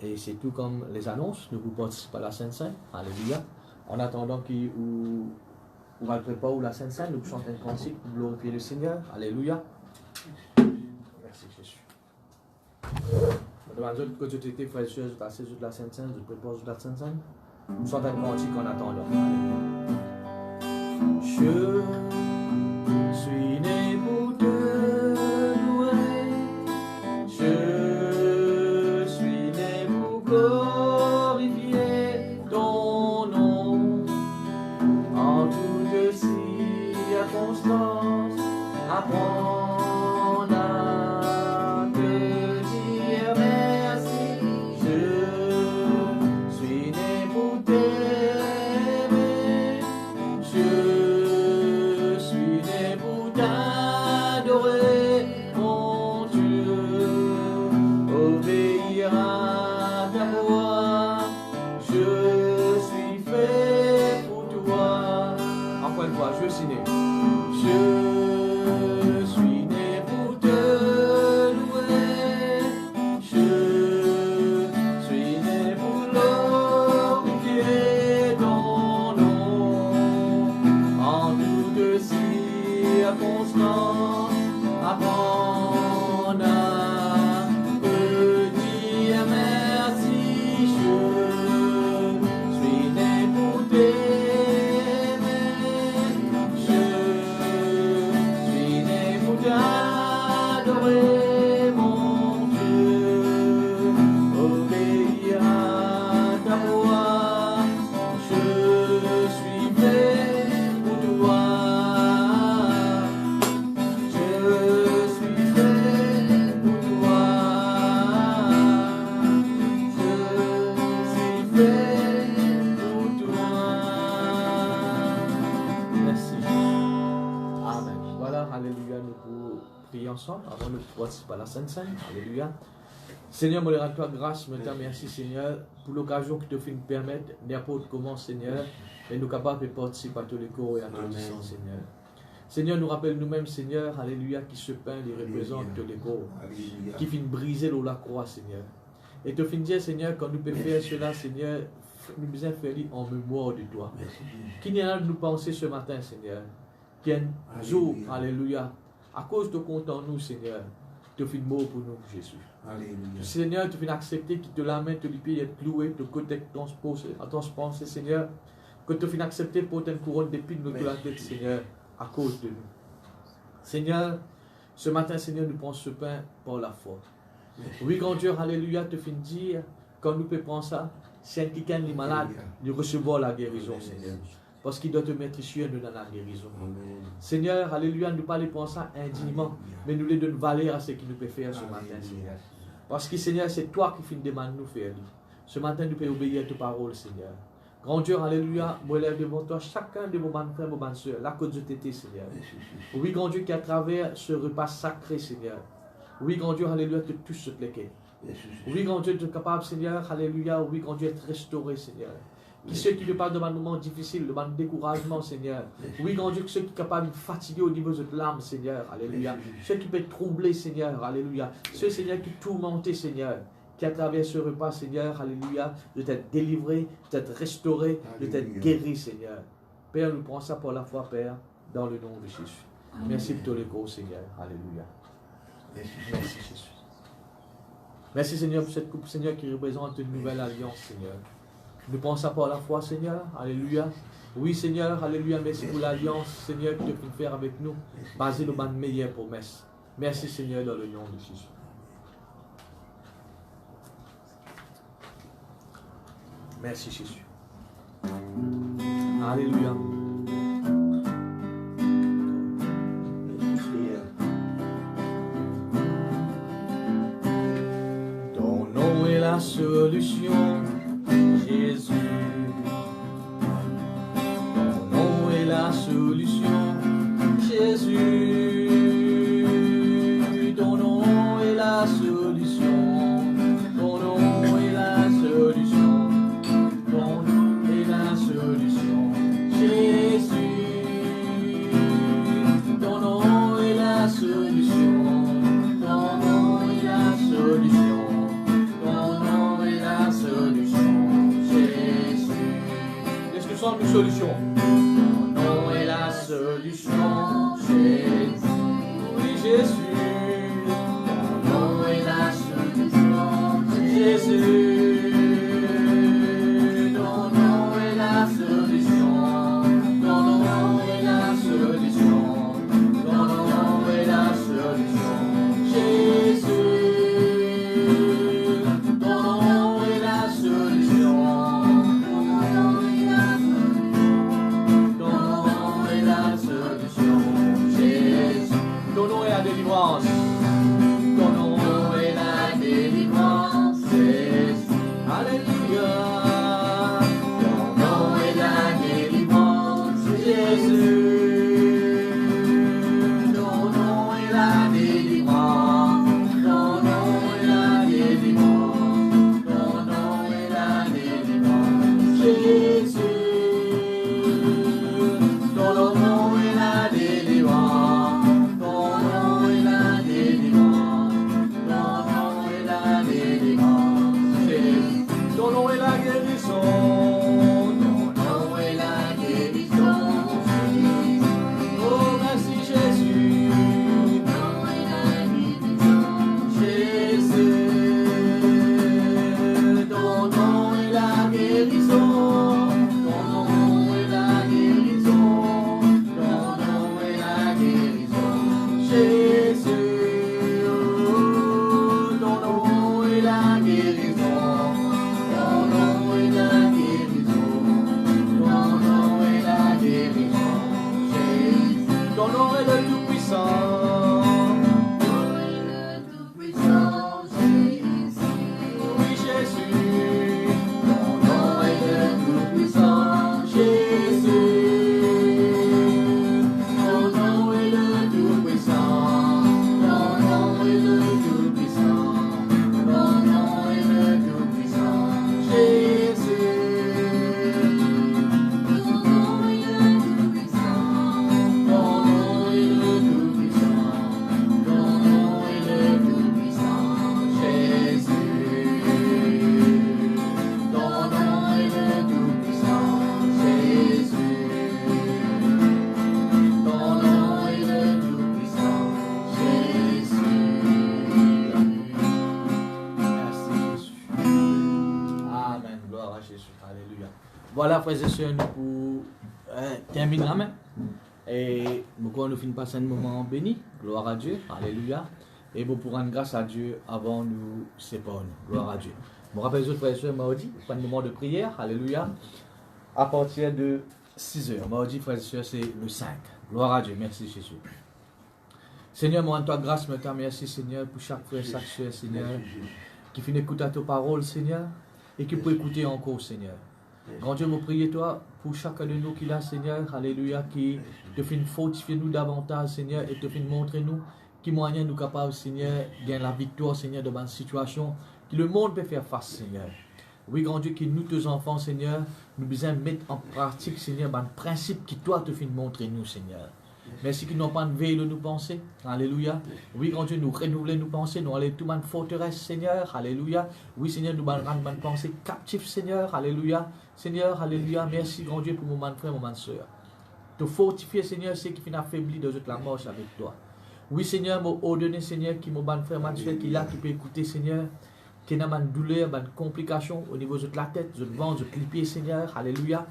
Et c'est tout comme les annonces. Nous pouvons participer à la Sainte-Sainte. Alléluia. En attendant qu'il ou va préparer la Sainte-Sainte, nous chantons un cantique pour glorifier le Seigneur. Alléluia. Merci Jésus. Je demande que tu étais frère et sœur, je t'assise de la Sainte-Sainte, je prépare de la Sainte-Sainte. Nous chantons un cantique en attendant. Je suis né pour te louer. Je suis né pour glorifier ton nom. En toute circonstance, apprendre à te dire merci. Je suis né pour t'aimer. Je suis né pour t'adorer, mon Dieu. Obéir à ta voix. Je suis fait pour toi. Encore une fois, je suis né. Je suis né pour te louer. Je suis né pour glorifier ton nom. En toutes circonstances, apprendre à te dire merci. Je suis né pour t'aimer. Je suis né pour t'adorer, mon Dieu. Obéir à ta voix. Je suis fait pour toi. Je suis fait pour toi. Je suis fait pour toi. Merci. Amen. Voilà, alléluia, nous pouvons prier ensemble avant de participer à la Sainte-Sainte. Alléluia. Seigneur, me rends toi grâce, maintenant, merci Seigneur, pour l'occasion que tu fais nous permettre, n'importe comment Seigneur, et nous capables de participer à tous les corps et à tous les sangs, Seigneur. Seigneur, nous rappelle nous-mêmes, Seigneur, alléluia, qui se peint, les représente tous les corps, qui finit briser l'eau la croix, Seigneur. Et te fin dire, Seigneur, quand nous pouvons faire cela, Seigneur, nous besoin faire en mémoire de toi. Qui n'y a de nous penser ce matin, Seigneur, qui est un jour, alléluia, à cause de compte en nous, Seigneur, tu fais mort pour nous, Jésus. Alléluia. Seigneur, tu fais accepter qu'il te la main, te l'épée est cloué, te côté à ton pensée, Seigneur, que tu fais accepter pour une couronne d'épines de la tête, Seigneur, à cause de nous. Seigneur, ce matin, Seigneur, nous prenons ce pain par la foi. Oui, quand Dieu, alléluia, te fait dire, quand nous pouvons prendre ça, si un quelqu'un est malade, de recevoir la guérison, Seigneur. Parce qu'il doit te mettre ici et nous dans la guérison. Amen. Seigneur, alléluia, nous ne pas les prendre ça indignement, mais nous les donnons valeur à ce qu'il nous peut faire ce matin, Seigneur. Parce que, Seigneur, c'est toi qui finis de demander nous faire. Ce matin, nous pouvons obéir à tes paroles, Seigneur. Grand Dieu, alléluia, moi lève devant toi chacun de vos bonnes frères, vos bonnes soeurs, la côte de tété, Seigneur. Oui, grand Dieu, qui à travers ce repas sacré, Seigneur. Oui, grand Dieu, alléluia, te touche ce plaquet. Oui, grand Dieu, tu es capable, Seigneur, alléluia. Oui, grand Dieu, être restauré, Seigneur. Qui ceux qui ne parlent de moments difficiles, de découragement, Seigneur. Oui, grand Dieu, que ceux qui sont capables de fatiguer au niveau de l'âme, Seigneur, alléluia. Ceux qui peuvent troubler, Seigneur, alléluia. Ceux, Seigneur, qui tourmentent, Seigneur. Qui à travers ce repas, Seigneur, alléluia, de t'être délivré, de t'être restauré, de t'être guéri, Seigneur. Père, nous prenons ça pour la foi, Père, dans le nom de Jésus. Merci pour tous les gros, Seigneur. Alléluia. Merci, Jésus. Merci, Seigneur, pour cette coupe, Seigneur, qui représente une nouvelle alliance, Seigneur. Nous pensons par la foi, Seigneur. Alléluia. Oui, Seigneur. Alléluia. Merci pour l'alliance, Seigneur, que tu peux faire avec nous, basée sur une meilleure promesse. Merci, Seigneur, dans le nom de Jésus. Merci, Jésus. Alléluia. Ton nom est la solution, Jésus. Ton nom est la solution, Jésus. Ton nom est la solution. Ton nom est la solution. Ton nom est la solution, Jésus. Ton nom est la solution. Ton nom est la solution. Ton nom est la solution, Jésus. Est-ce que nous sommes une solution? Ton nom est la solution, Jésus. Oui, Jésus. Ton nom est la solution, Jésus. Ton nom est la solution. Ton nom est la solution. Ton nom est la solution, Jésus. Ton nom est la solution. Ton nom est la solution. Ton nom est la solution, Jésus. Ton nom est la délivrance. Ton nom est la délivrance, Jésus. Alléluia. Ton nom est la délivrance, Jésus. Ton nom est la délivrance. Ton nom est la délivrance. Ton nom est la délivrance, Jésus. Ton nom est la délivrance. Ton nom est la délivrance. Ton nom est la délivrance, Jésus. Ton nom est la guérison. Ton nom est la guérison, Jésus. Oh, merci Jésus. Ton nom est la guérison, Jésus. Ton nom est la guérison. Ton nom est la guérison. Ton nom est la guérison, Jésus. Ton nom est la guérison. Ton nom est la guérison. Ton nom est la guérison, Jésus. Ton nom est le Tout-Puissant. Ton nom est le Tout-Puissant, Jésus. Oui, Jésus. Ton nom est le Tout-Puissant, Jésus. Ton nom est le Tout-Puissant. Ton nom est le Tout-Puissant. Ton nom est le Tout-Puissant, Jésus. Ton nom est le Tout-Puissant. Ton nom est le Tout-Puissant. Ton nom est le Tout-Puissant, Jésus. Ton nom est le Tout-Puissant, Jésus. Ton nom est le Tout-Puissant, Jésus. Merci Jésus. Amen. Gloire à Jésus. Alléluia. Voilà, frères et sœurs, nous pour terminer la main. Et nous finissons passer un moment béni. Gloire à Dieu. Alléluia. Et pour rendre grâce à Dieu avant nous séparer. Gloire à Dieu. Je me rappelle les autres frères et sœurs, mardi, pas de moment de prière. Alléluia. À partir de 6h. Mardi, frères et sœurs, c'est le 5. Gloire à Dieu. Merci Jésus. Seigneur, moi, en toi grâce, me merci Seigneur pour chaque frère, chaque sœur, Seigneur, qui finit d'écouter tes paroles, Seigneur, et qui peut écouter encore, Seigneur. Grand Dieu, me prie toi pour chacun de nous qui l'a, Seigneur, alléluia, qui te fait fortifier nous davantage, Seigneur, et te fait montrer nous qui moyen nous capables, Seigneur, de gagner la victoire, Seigneur, dans une situation que le monde peut faire face, Seigneur. Oui, grand Dieu, que nous, tes enfants, Seigneur, nous besoin mettre en pratique, Seigneur, un principe qui toi te fait montrer nous, Seigneur. Merci qu'ils n'ont pas de veille de nous penser. Alléluia. Oui, grand Dieu, nous renouveler nos pensées, nous aller tout le forteresse, Seigneur. Alléluia. Oui, Seigneur, nous rendre nos pensées captives, Seigneur. Alléluia. Seigneur, alléluia. Merci, grand Dieu, pour mon frère, mon soeur. Te fortifier, Seigneur, c'est qui finit affaibli de la marche avec toi. Oui, Seigneur, m'a ordonné, Seigneur, qui mon frère, ma soeur, qui est là, qui peut écouter, Seigneur. qui n'a pas de douleur, pas de complications au niveau de la tête, de ventre, de clipier, Seigneur, alléluia.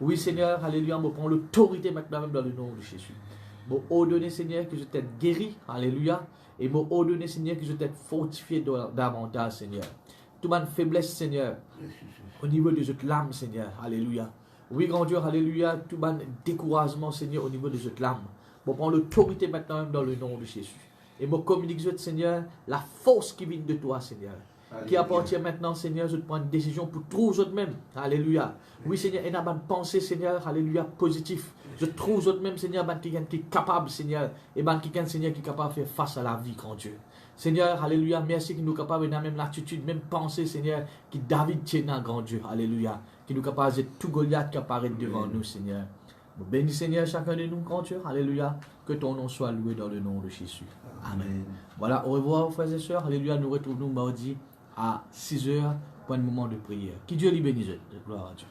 Oui, Seigneur, alléluia, je prends l'autorité maintenant même dans le nom de Jésus. Je ordonne, Seigneur, que je t'ai guéri, alléluia, et je ordonne, Seigneur, que je t'ai fortifié davantage, Seigneur. Toute ma faiblesse, Seigneur, au niveau de cette lame, Seigneur, alléluia. Oui, grand Dieu, alléluia, tout mon découragement, Seigneur, au niveau de cette lame. Je prends l'autorité maintenant même dans le nom de Jésus. Et je communique, Seigneur, la force qui vient de toi, Seigneur. Qui appartient maintenant, Seigneur, je te prends une décision pour trouver eux-mêmes. Alléluia. Oui, Seigneur, et n'a pas de pensée, Seigneur, alléluia, positif. Je trouve eux-mêmes, Seigneur, quelqu'un qui est capable, Seigneur, et quelqu'un, Seigneur, qui est capable de faire face à la vie, grand Dieu. Seigneur, alléluia, merci qu'il nous capable de même l'attitude, même pensée, Seigneur, qui David tient, grand Dieu, alléluia. Qui nous capable de tout Goliath qui apparaît devant nous, Seigneur. Bénis, Seigneur, chacun de nous, grand Dieu, alléluia. Que ton nom soit loué dans le nom de Jésus. Amen. Voilà, au revoir, frères et sœurs, alléluia. Nous retrouvons mardi à 6h pour un moment de prière. Que Dieu les bénisse. Gloire à Dieu.